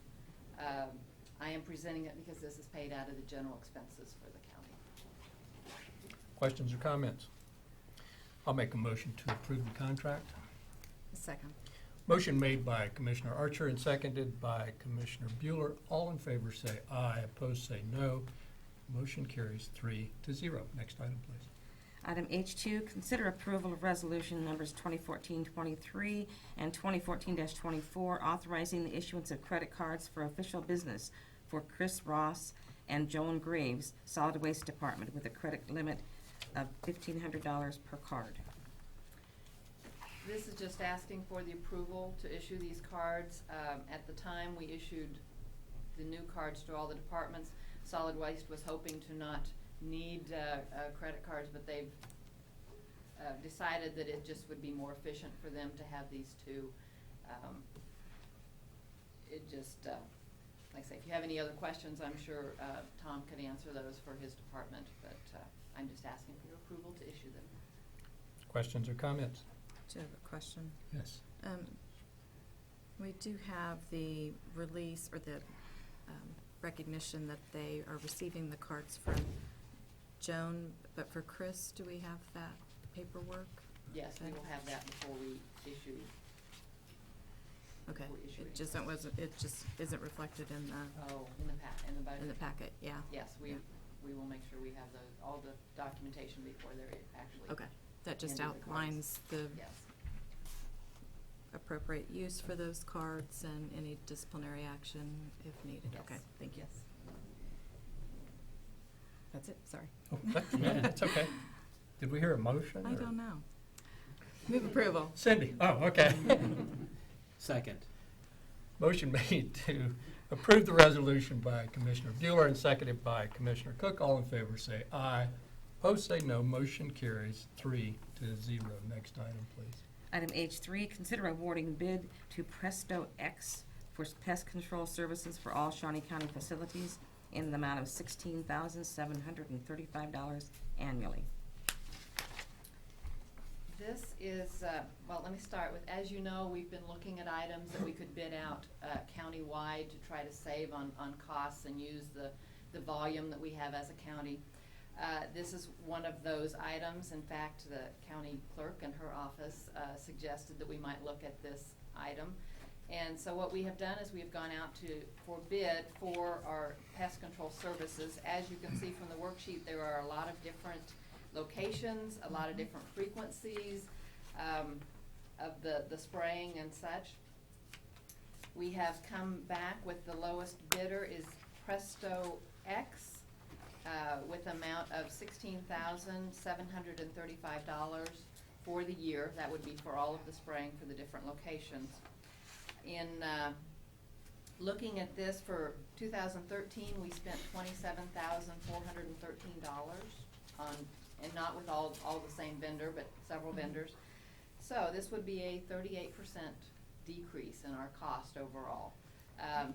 I am presenting it because this is paid out of the general expenses for the county. Questions or comments? I'll make a motion to approve the contract. A second. Motion made by Commissioner Archer and seconded by Commissioner Bueller. All in favor say aye, opposed say no. Motion carries 3-0. Next item, please. Item H2, consider approval of resolution numbers 2014-23 and 2014-24, authorizing the issuance of credit cards for official business for Chris Ross and Joan Graves, Solid Waste Department, with a credit limit of $1,500 per card. This is just asking for the approval to issue these cards. At the time we issued the new cards to all the departments, Solid Waste was hoping to not need credit cards, but they've decided that it just would be more efficient for them to have these two. It just, like I say, if you have any other questions, I'm sure Tom could answer those for his department, but I'm just asking for your approval to issue them. Questions or comments? Do you have a question? Yes. We do have the release or the recognition that they are receiving the cards from Joan, but for Chris, do we have that paperwork? Yes, we will have that before we issue. Okay, Before issuing. it just isn't reflected in the, Oh, in the budget. in the packet, yeah. Yes, we Yeah. will make sure we have all the documentation before they're actually. Okay, that just into the cards. outlines the Yes. appropriate use for those cards and any disciplinary action if needed. Yes. Okay, thank you. Yes. That's it, sorry. Oh, that's okay. Did we hear a motion? I or- don't know. Move approval. Cindy, oh, okay. Second. Motion made to approve the resolution by Commissioner Bueller and seconded by Commissioner Cook. All in favor say aye. Opposed say no. Motion carries 3-0. Next item, please. Item H3, consider awarding bid to Presto X for pest control services for all Shawnee County facilities in the amount of $16,735 annually. This is, well, let me start with, as you know, we've been looking at items that we could bid out countywide to try to save on costs and use the volume that we have as a county. This is one of those items. In fact, the county clerk in her office suggested that we might look at this item. And so what we have done is we have gone out for bid for our pest control services. As you can see from the worksheet, there are a lot of different locations, a lot of different frequencies of the spraying and such. We have come back with the lowest bidder is Presto X with amount of $16,735 for the year. That would be for all of the spraying for the different locations. In looking at this for 2013, we spent $27,413 on, and not with all the same vendor, but several vendors. So this would be a 38% decrease in our cost overall.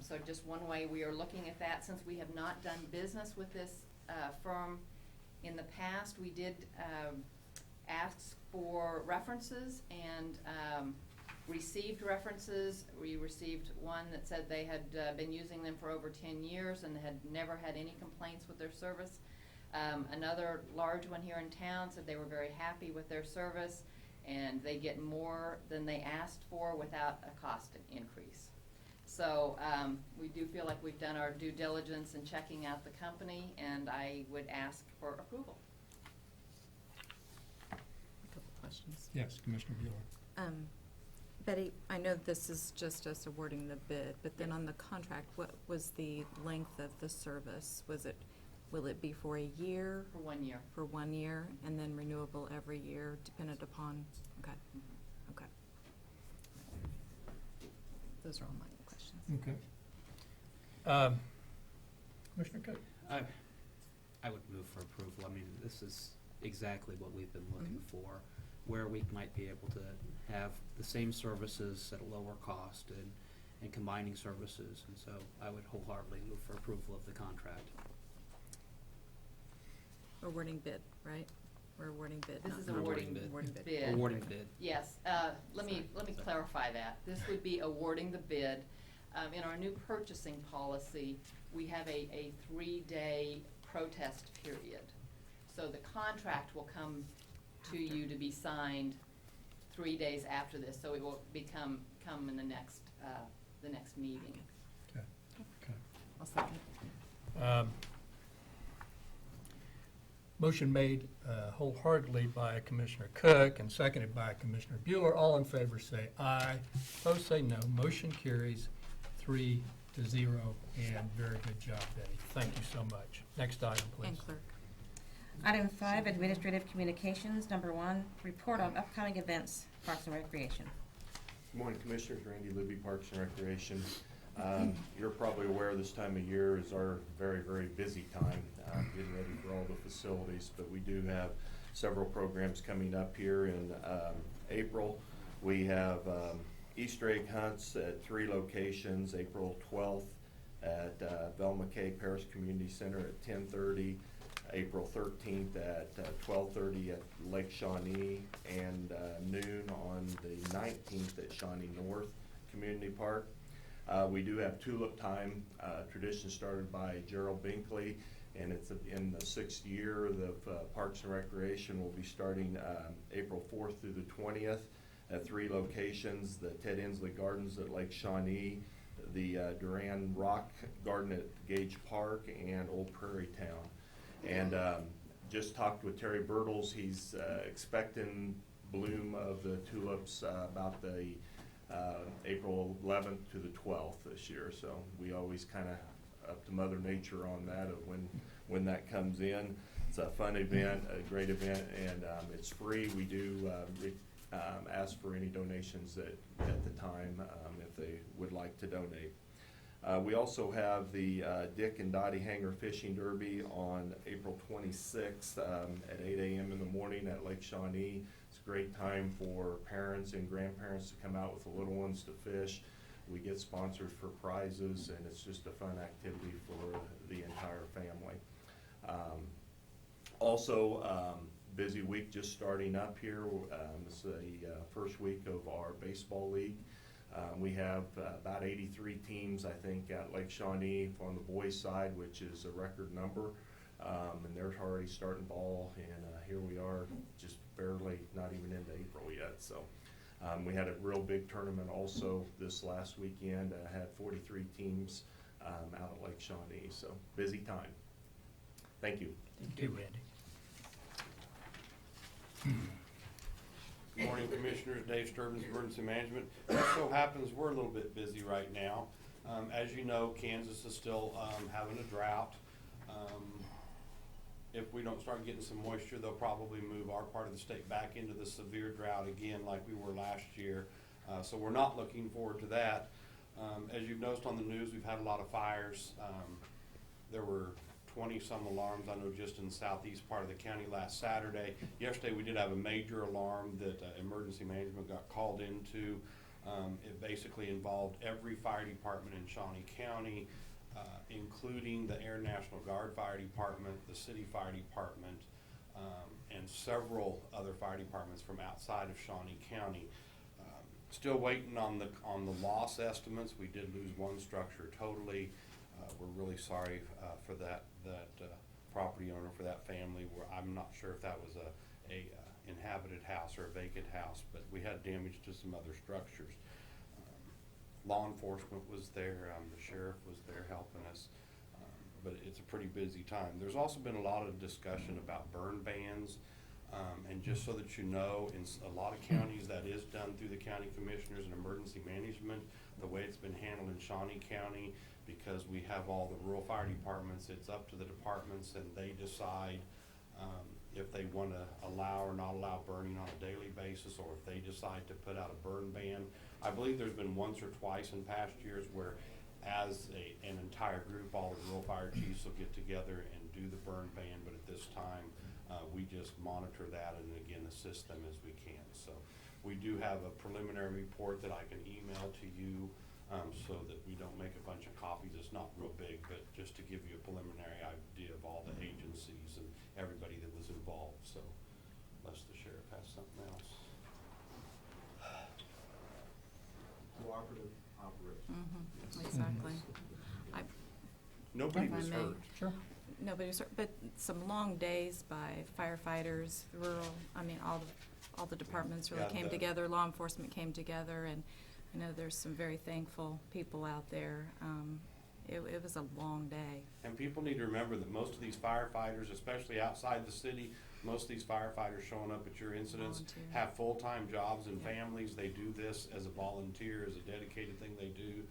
So just one way we are looking at that, since we have not done business with this firm in the past, we did ask for references and received references. We received one that said they had been using them for over 10 years and had never had any complaints with their service. Another large one here in town said they were very happy with their service and they get more than they asked for without a cost increase. So we do feel like we've done our due diligence in checking out the company, and I would ask for approval. A couple questions. Yes, Commissioner Bueller. Betty, I know this is just us awarding the bid, but then on the contract, what was the length of the service? Will it be for a year? For 1 year. For 1 year, and then renewable every year, dependent upon, okay, okay. Those are all my questions. Okay. Commissioner Cook? I would move for approval. I mean, this is exactly what we've been looking for, where we might be able to have the same services at a lower cost and combining services. And so I would wholeheartedly move for approval of the contract. Awarding bid, right? We're awarding bid. This not is not awarding bid. bid. Awarding bid. Yes, let me clarify that. This would be awarding the bid. In our new purchasing policy, we have a 3-day protest period. So the contract will come to you to be signed 3 days after this, so it will come in the next meeting. Okay. Okay. I'll second. Motion made wholeheartedly by Commissioner Cook and seconded by Commissioner Bueller. All in favor say aye. Opposed say no. Motion carries 3-0. And very good job, Betty. Thank you so much. Next item, please. And clerk. Item 5, Administrative Communications. Number 1, report on upcoming events, Parks and Recreation. Good morning, Commissioners. Randy Luby, Parks and Recreation. You're probably aware this time of year is our very, very busy time, getting ready for all the facilities, but we do have several programs coming up here in April. We have Easter egg hunts at 3 locations, April 12th at Velma K. Parish Community Center at 10:30, April 13th at 12:30 at Lake Shawnee, and noon on the 19th at Shawnee North Community Park. We do have tulip time, tradition started by Gerald Binkley, and it's in the 6th year. The Parks and Recreation will be starting April 4th through the 20th at 3 locations: the Ted Inslee Gardens at Lake Shawnee, the Duran Rock Garden at Gage Park, and Old Prairie Town. And just talked with Terry Bertles. He's expecting bloom of the tulips about the April 11th to the 12th this year. So we always kind of up to Mother Nature on that of when that comes in. It's a fun event, a great event, and it's free. We do ask for any donations at the time if they would like to donate. We also have the Dick and Dottie Hanger Fishing Derby on April 26th at 8 a.m. in the morning at Lake Shawnee. It's a great time for parents and grandparents to come out with the little ones to fish. We get sponsors for prizes, and it's just a fun activity for the entire family. Also, busy week just starting up here. It's the first week of our baseball league. We have about 83 teams, I think, at Lake Shawnee on the boys' side, which is a record number. And they're already starting ball, and here we are, just barely not even into April yet. So we had a real big tournament also this last weekend. Had 43 teams out at Lake Shawnee, so busy time. Thank you. Thank you, Randy. Good morning, Commissioners. Dave Sturbins, Emergency Management. It so happens we're a little bit busy right now. As you know, Kansas is still having a drought. If we don't start getting some moisture, they'll probably move our part of the state back into the severe drought again like we were last year. So we're not looking forward to that. As you've noticed on the news, we've had a lot of fires. There were 20-some alarms, I know, just in the southeast part of the county last Saturday. Yesterday, we did have a major alarm that emergency management got called into. It basically involved every fire department in Shawnee County, including the Air National Guard Fire Department, the City Fire Department, and several other fire departments from outside of Shawnee County. Still waiting on the loss estimates. We did lose one structure totally. We're really sorry for that property owner, for that family. I'm not sure if that was a inhabited house or a vacant house, but we had damage to some other structures. Law enforcement was there, the sheriff was there helping us, but it's a pretty busy time. There's also been a lot of discussion about burn bans, and just so that you know, in a lot of counties that is done through the county commissioners and emergency management. The way it's been handled in Shawnee County, because we have all the rural fire departments, it's up to the departments and they decide if they want to allow or not allow burning on a daily basis, or if they decide to put out a burn ban. I believe there's been once or twice in past years where as an entire group, all the rural fire chiefs will get together and do the burn ban, but at this time we just monitor that and again assist them as we can. So we do have a preliminary report that I can email to you so that we don't make a bunch of copies. It's not real big, but just to give you a preliminary idea of all the agencies and everybody that was involved. So unless the sheriff has something else. Cooperative operation. Mm-hmm. Exactly. Nobody If I was may. hurt. Sure. Nobody was hurt, but some long days by firefighters, rural, all the departments really Yeah, came together, law enforcement came together, and I know there's some very thankful people out there. It was a long day. And people need to remember that most of these firefighters, especially outside the city, most of these firefighters showing up at your incidents Volunteer. have full-time jobs and families. They do this as a volunteer, as a dedicated thing they do.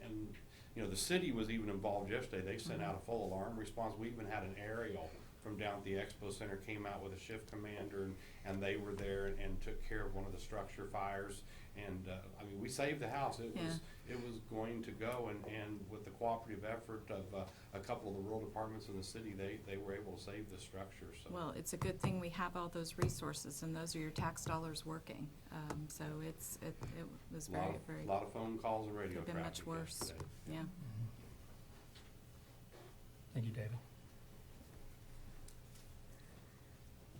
And you know, the city was even involved yesterday. They sent out a full alarm response. We even had an aerial from down at the Expo Center came out with a shift commander, and they were there and took care of one of the structure fires. And we saved the house. It was going to go, and with the cooperative effort of a couple of the rural departments in the city, they were able to save the structure. So. Well, it's a good thing we have all those resources, and those are your tax dollars working. So it was very, very. A lot of phone calls and radio Could have been much traffic worse. yesterday. Yeah. Thank you, David.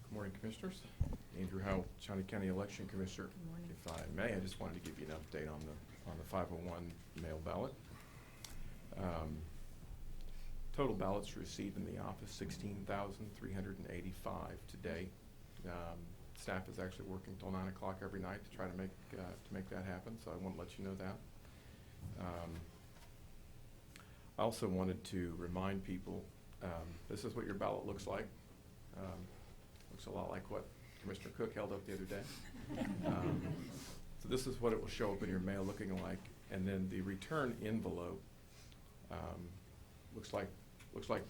Good morning, Commissioners. Andrew Howell, Shawnee County Election Commissioner. Good morning. If I may, I just wanted to give you an update on the 501 mail ballot. Total ballots received in the office, 16,385 today. Staff is actually working till 9 o'clock every night to try to make that happen, so I want to let you know that. I also wanted to remind people, this is what your ballot looks like. Looks a lot like what Commissioner Cook held up the other day. So this is what it will show up in your mail looking like, and then the return envelope looks like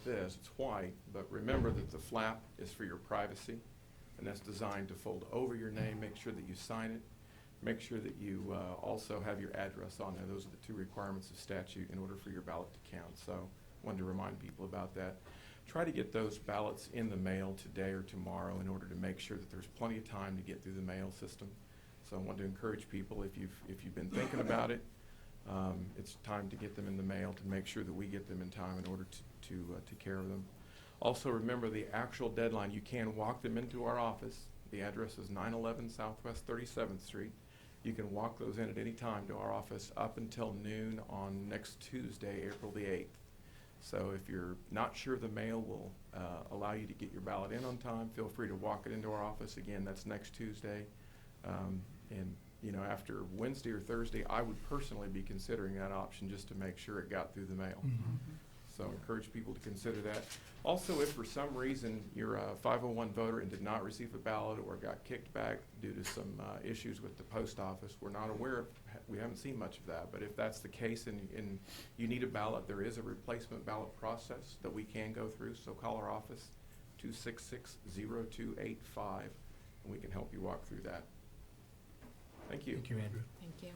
this. It's white, but remember that the flap is for your privacy, and that's designed to fold over your name. Make sure that you sign it. Make sure that you also have your address on there. Those are the two requirements of statute in order for your ballot to count. So wanted to remind people about that. Try to get those ballots in the mail today or tomorrow in order to make sure that there's plenty of time to get through the mail system. So I want to encourage people, if you've been thinking about it, it's time to get them in the mail to make sure that we get them in time in order to take care of them. Also remember the actual deadline. You can walk them into our office. The address is 911 Southwest 37th Street. You can walk those in at any time to our office up until noon on next Tuesday, April the 8th. So if you're not sure the mail will allow you to get your ballot in on time, feel free to walk it into our office. Again, that's next Tuesday. And you know, after Wednesday or Thursday, I would personally be considering that option just to make sure it got through the mail. Mm-hmm. So encourage people to consider that. Also, if for some reason you're a 501 voter and did not receive a ballot or got kicked back due to some issues with the post office, we're not aware of, we haven't seen much of that, but if that's the case and you need a ballot, there is a replacement ballot process that we can go through, so call our office, 266-0285, and we can help you walk through that. Thank you. Thank you, Andrew. Thank you.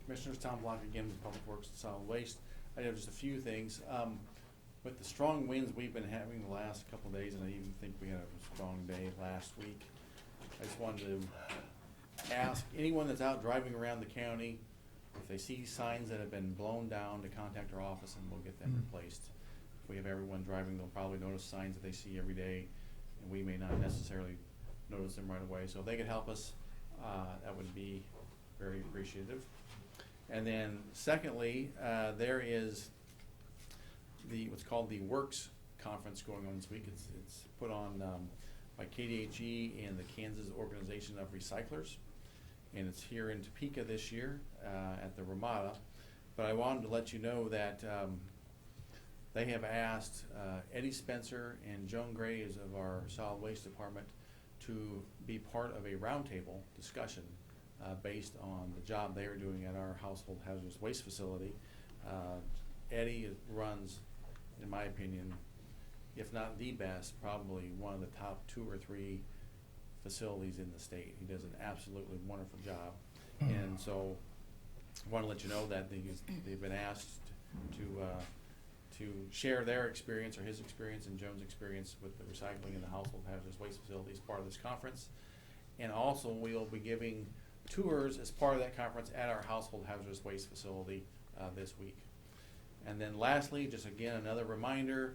Commissioners, Tom Block again with Public Works and Solid Waste. I have just a few things. With the strong winds we've been having the last couple of days, and I even think we had a strong day last week, I just wanted to ask anyone that's out driving around the county, if they see signs that have been blown down, to contact our office and we'll get them replaced. If we have everyone driving, they'll probably notice signs that they see every day, and we may not necessarily notice them right away. So if they could help us, that would be very appreciative. And then secondly, there is what's called the Works Conference going on this week. It's put on by KDHE and the Kansas Organization of Recyclers. And it's here in Topeka this year at the Ramada. But I wanted to let you know that they have asked Eddie Spencer and Joan Gray of our Solid Waste Department to be part of a roundtable discussion based on the job they are doing at our household hazardous waste facility. Eddie runs, in my opinion, if not the best, probably one of the top 2 or 3 facilities in the state. He does an absolutely wonderful job. And so I want to let you know that they've been asked to share their experience, or his experience and Joan's experience with the recycling and the household hazardous waste facility as part of this conference. And also we'll be giving tours as part of that conference at our household hazardous waste facility this week. And then lastly, just again another reminder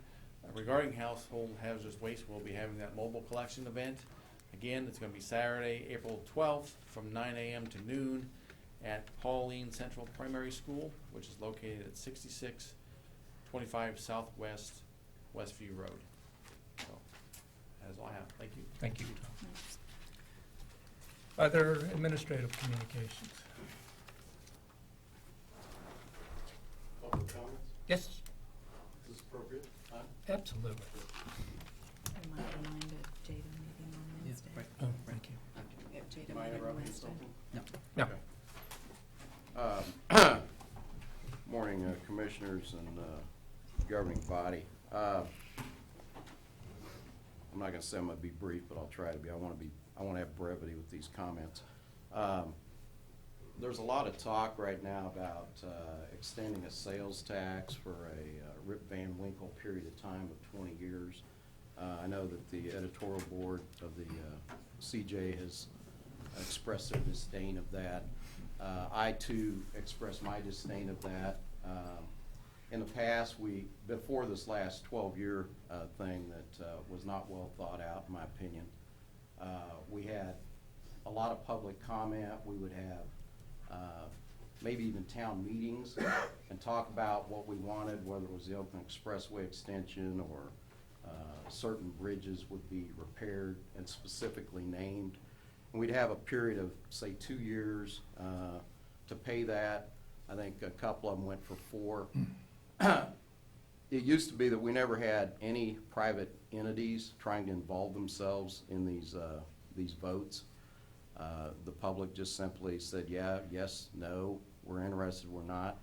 regarding household hazardous waste, we'll be having that mobile collection event. Again, it's going to be Saturday, April 12th from 9 a.m. to noon at Pauline Central Primary School, which is located at 6625 Southwest Westview Road. So that is all I have. Thank you. Thank you, Tom. Other administrative communications? Public comments? Yes, Is this appropriate time? absolutely. We might remind a JADA meeting on Wednesday. Oh, thank you. We have JADA Am I meeting interrupting Wednesday. something? No. Morning, Commissioners and governing body. I'm not going to say I'm going to be brief, but I'll try to be. I want to have brevity with these comments. There's a lot of talk right now about extending a sales tax for a Rip Van Winkle period of time of 20 years. I know that the editorial board of the CJ has expressed their disdain of that. I too express my disdain of that. In the past, before this last 12-year thing that was not well thought out, in my opinion, we had a lot of public comment. We would have maybe even town meetings and talk about what we wanted, whether it was the Oakland Expressway extension or certain bridges would be repaired and specifically named. And we'd have a period of, say, 2 years to pay that. I think a couple of them went for 4. It used to be that we never had any private entities trying to involve themselves in these votes. The public just simply said, yeah, yes, no, we're interested, we're not.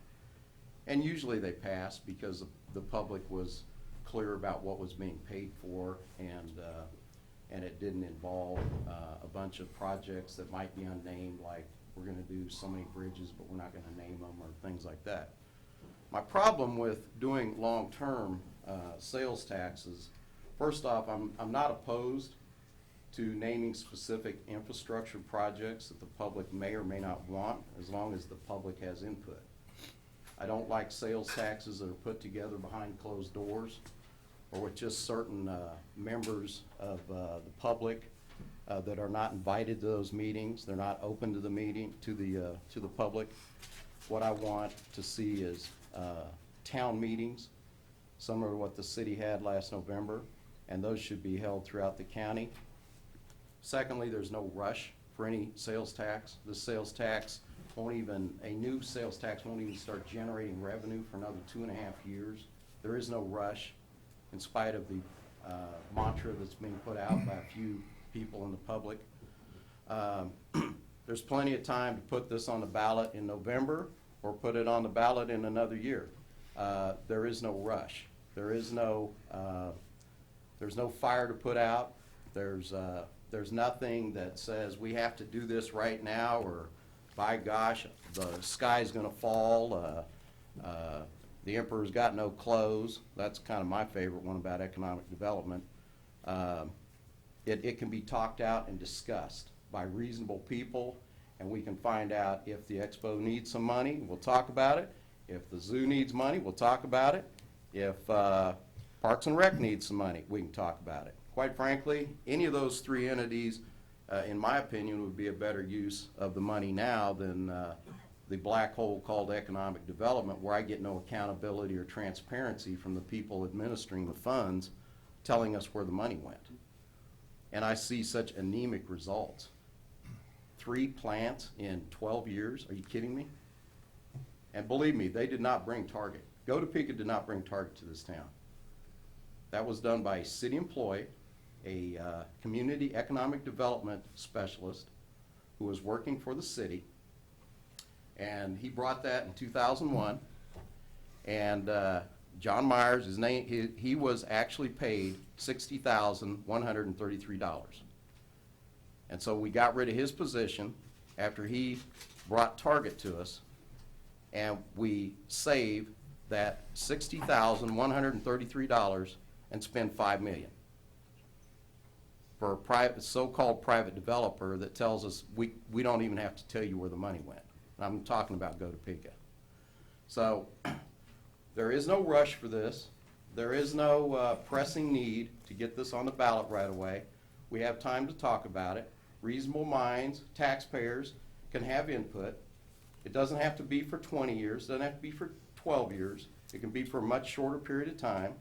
And usually they passed because the public was clear about what was being paid for, and it didn't involve a bunch of projects that might be unnamed, like we're gonna do so many bridges, but we're not gonna name them, or things like that. My problem with doing long-term sales taxes, first off, I'm not opposed to naming specific infrastructure projects that the public may or may not want, as long as the public has input. I don't like sales taxes that are put together behind closed doors or with just certain members of the public that are not invited to those meetings. They're not open to the meeting, to the public. What I want to see is town meetings, similar to what the city had last November, and those should be held throughout the county. Secondly, there's no rush for any sales tax. The sales tax a new sales tax won't even start generating revenue for another 2.5 years. There is no rush, in spite of the mantra that's being put out by a few people in the public. There's plenty of time to put this on the ballot in November or put it on the ballot in another year. There is no rush. There's no fire to put out. There's nothing that says we have to do this right now, or by gosh, the sky's gonna fall, the emperor's got no clothes. That's kind of my favorite one about economic development. It can be talked out and discussed by reasonable people, and we can find out if the expo needs some money, we'll talk about it. If the zoo needs money, we'll talk about it. If Parks and Rec needs some money, we can talk about it. Quite frankly, any of those 3 entities, in my opinion, would be a better use of the money now than the black hole called economic development, where I get no accountability or transparency from the people administering the funds telling us where the money went. And I see such anemic results. 3 plants in 12 years, are you kidding me? And believe me, they did not bring Target. Go to Topeka did not bring Target to this town. That was done by a city employee, a community economic development specialist who was working for the city, and he brought that in 2001. And John Myers, his name, he was actually paid $60,133. And so we got rid of his position after he brought Target to us, and we saved that $60,133 and spend $5 million for a private, so-called private developer that tells us we don't even have to tell you where the money went. And I'm talking about Go Topeka. So there is no rush for this. There is no pressing need to get this on the ballot right away. We have time to talk about it. Reasonable minds, taxpayers can have input. It doesn't have to be for 20 years. It doesn't have to be for 12 years. It can be for a much shorter period of time.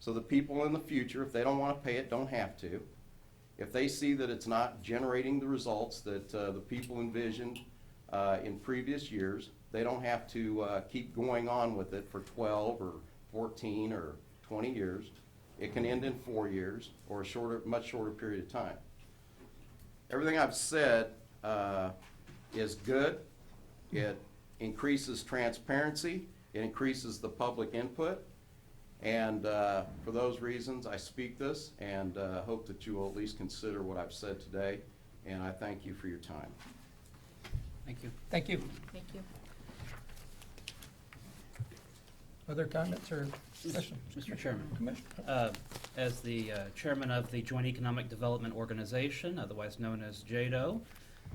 So the people in the future, if they don't want to pay it, don't have to. If they see that it's not generating the results that the people envisioned in previous years, they don't have to keep going on with it for 12 or 14 or 20 years. It can end in 4 years or a much shorter period of time. Everything I've said is good. It increases transparency. It increases the public input. And for those reasons, I speak this and hope that you will at least consider what I've said today. And I thank you for your time. Thank you. Thank you. Thank you. Other comments or questions? Mr. Chairman, Commissioner? as the chairman of the Joint Economic Development Organization, otherwise known as JADO,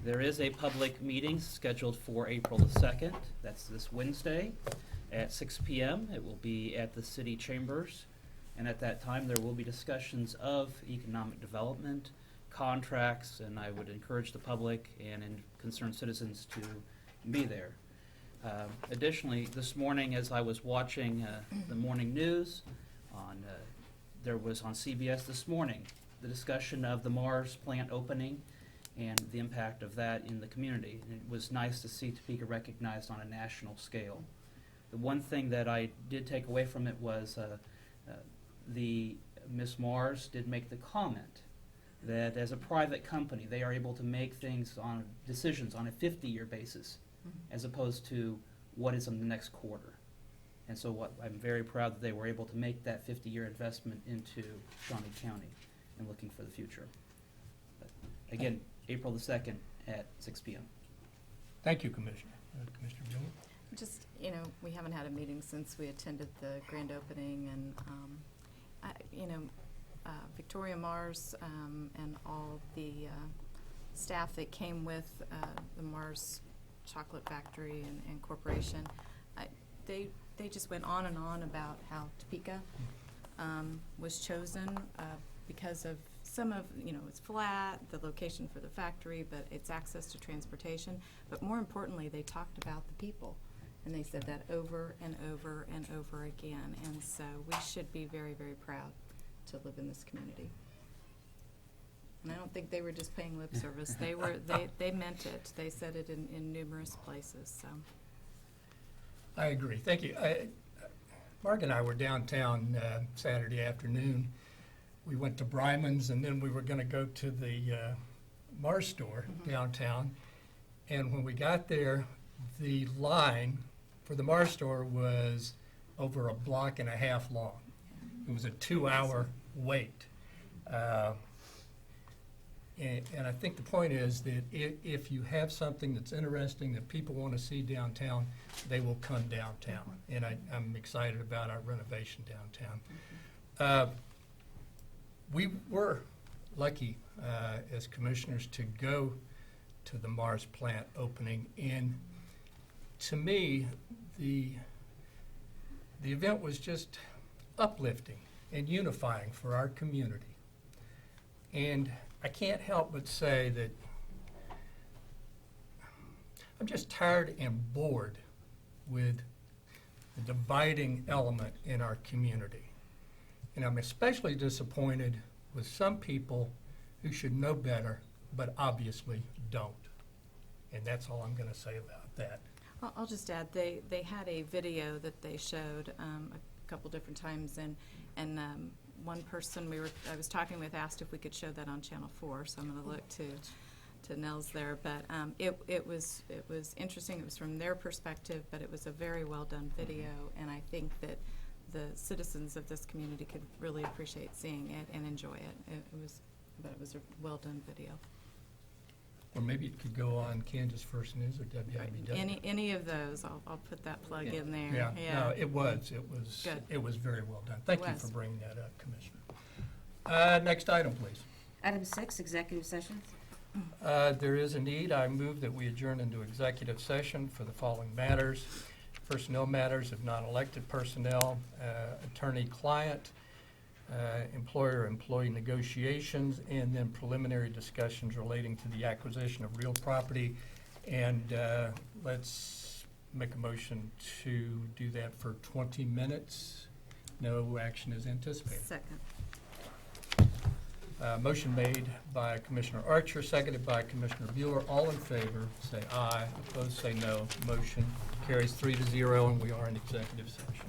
there is a public meeting scheduled for April the 2nd. That's this Wednesday. at 6 p.m. It will be at the city chambers, and at that time there will be discussions of economic development, contracts, and I would encourage the public and concerned citizens to be there. Additionally, this morning as I was watching the morning news, there was on CBS this morning the discussion of the Mars plant opening and the impact of that in the community. And it was nice to see Topeka recognized on a national scale. The one thing that I did take away from it was the Miss Mars did make the comment that as a private company, they are able to make decisions on a 50-year basis, as opposed to what is in the next quarter. And so I'm very proud that they were able to make that 50-year investment into Shawnee County and looking for the future. But again, April the 2nd at 6 p.m. Thank you, Commissioner. Commissioner Bueller? Just, we haven't had a meeting since we attended the grand opening, and, Victoria Mars and all the staff that came with the Mars Chocolate Factory and Corporation, they just went on and on about how Topeka was chosen because of some of, it's flat, the location for the factory, but it's access to transportation. But more importantly, they talked about the people. And they said that over and over and over again. And so we should be very, very proud to live in this community. And I don't think they were just paying lip service. They meant it. They said it in numerous places, so. I agree. Thank you. Mark and I were downtown Saturday afternoon. We went to Bryman's, and then we were going to go to the Mars store downtown. And when we got there, the line for the Mars store was over a block and a half long. It was a 2-hour wait. And I think the point is that if you have something that's interesting that people want to see downtown, they will come downtown. And I'm excited about our renovation downtown. We were lucky as commissioners to go to the Mars plant opening, and to me, the event was just uplifting and unifying for our community. And I can't help but say that I'm just tired and bored with the dividing element in our community. And I'm especially disappointed with some people who should know better, but obviously don't. And that's all I'm going to say about that. I'll just add, they had a video that they showed a couple different times, and one person I was talking with asked if we could show that on Channel 4, so I'm going to look to Nels there. But it was interesting. It was from their perspective, but it was a very well done video, and I think that the citizens of this community could really appreciate seeing it and enjoy it. It was a well done video. Or maybe it could go on Kansas First News or WIBW. Any of those, I'll put that plug in there. Yeah. No, it was Good. It was very well done. Thank you for bringing that up, Commissioner. Next item, please. Item 6, executive sessions. There is a need. I move that we adjourn into executive session for the following matters: personnel matters of non-elected personnel, attorney-client, employer-employee negotiations, and then preliminary discussions relating to the acquisition of real property. And let's make a motion to do that for 20 minutes. No action is anticipated. Second. Motion made by Commissioner Archer, seconded by Commissioner Bueller. All in favor, say aye. Opposed, say no. Motion carries 3-0, and we are in executive session.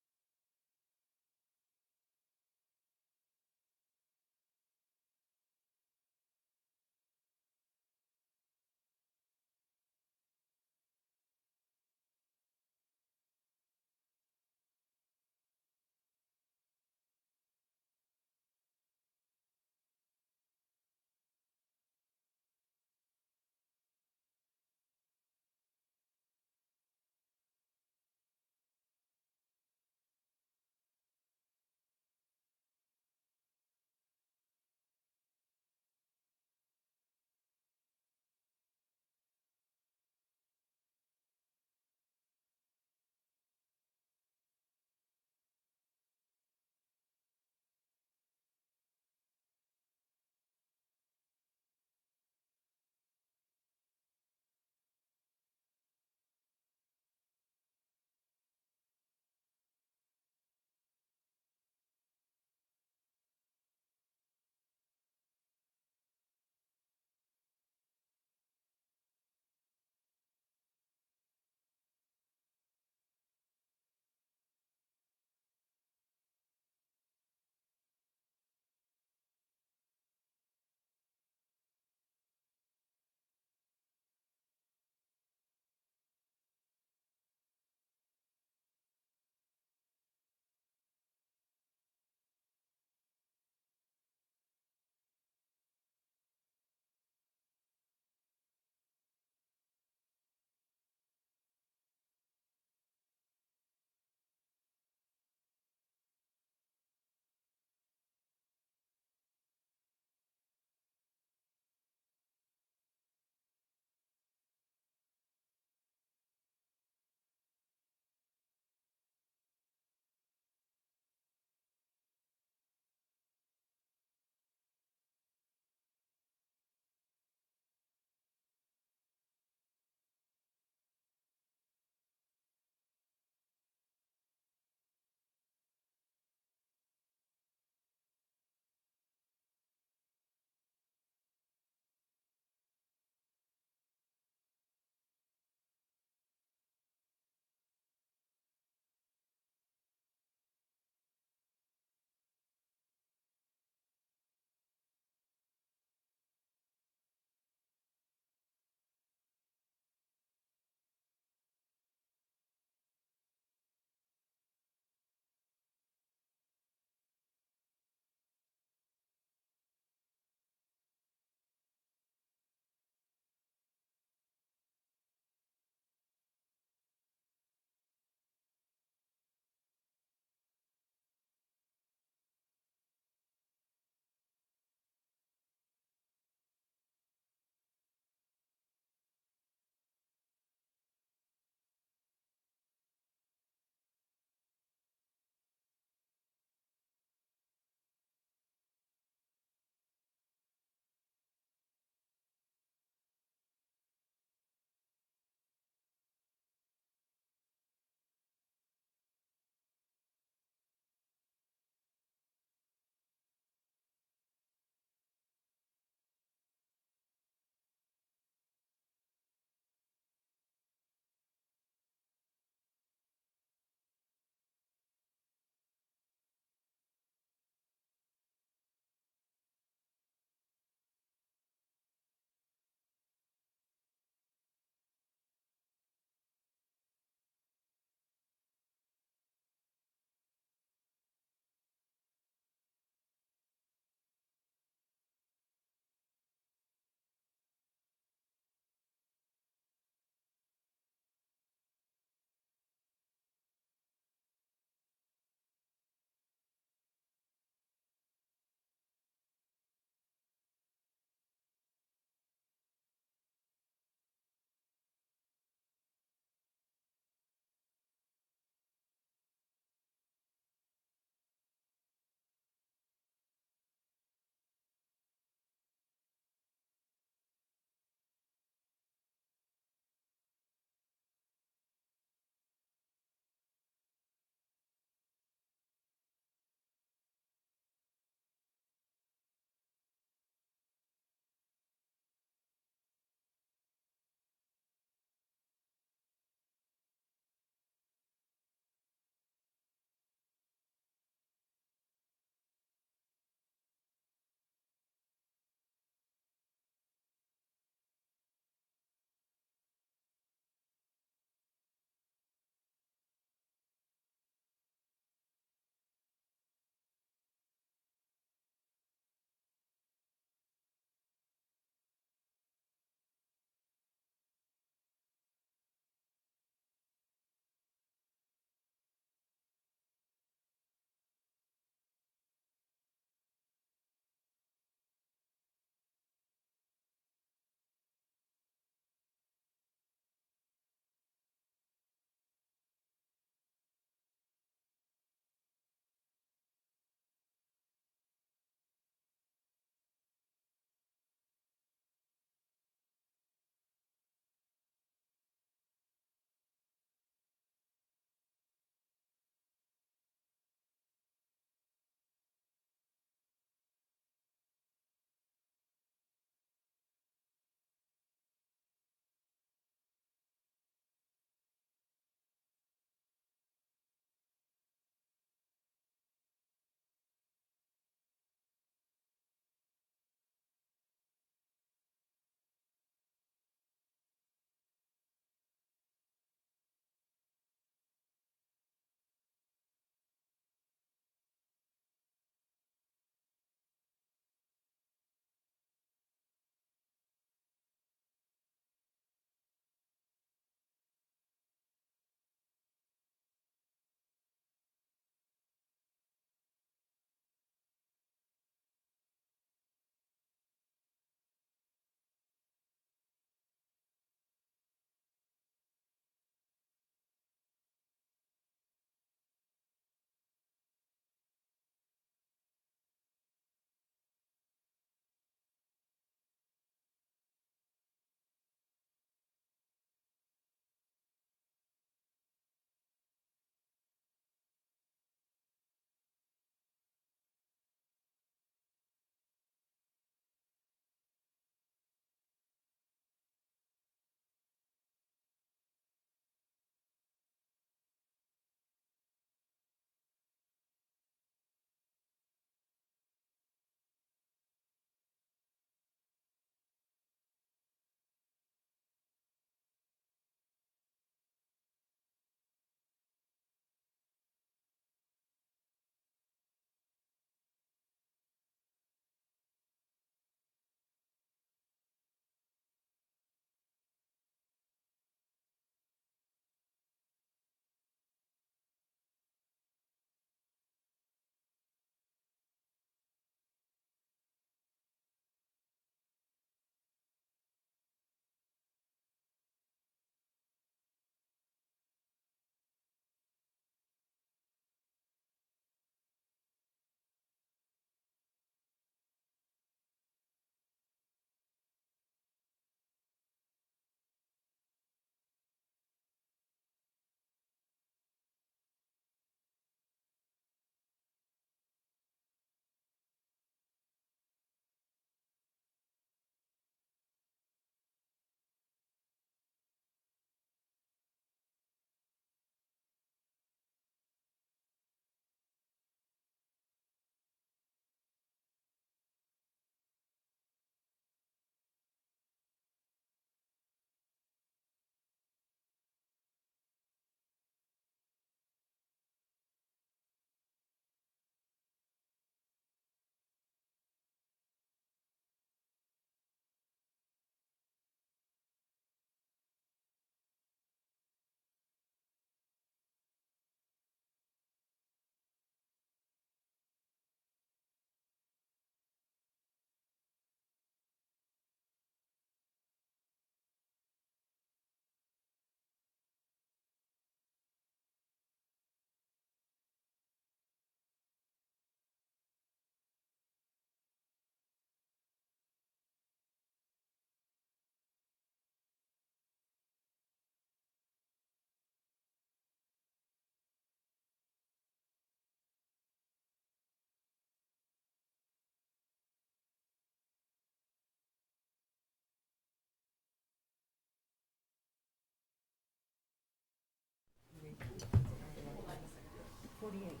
10:48,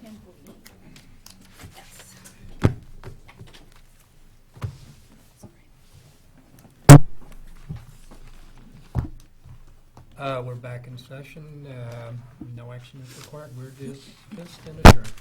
10:48. Yes. We're back in session. No action is required. We're dismissed and adjourned.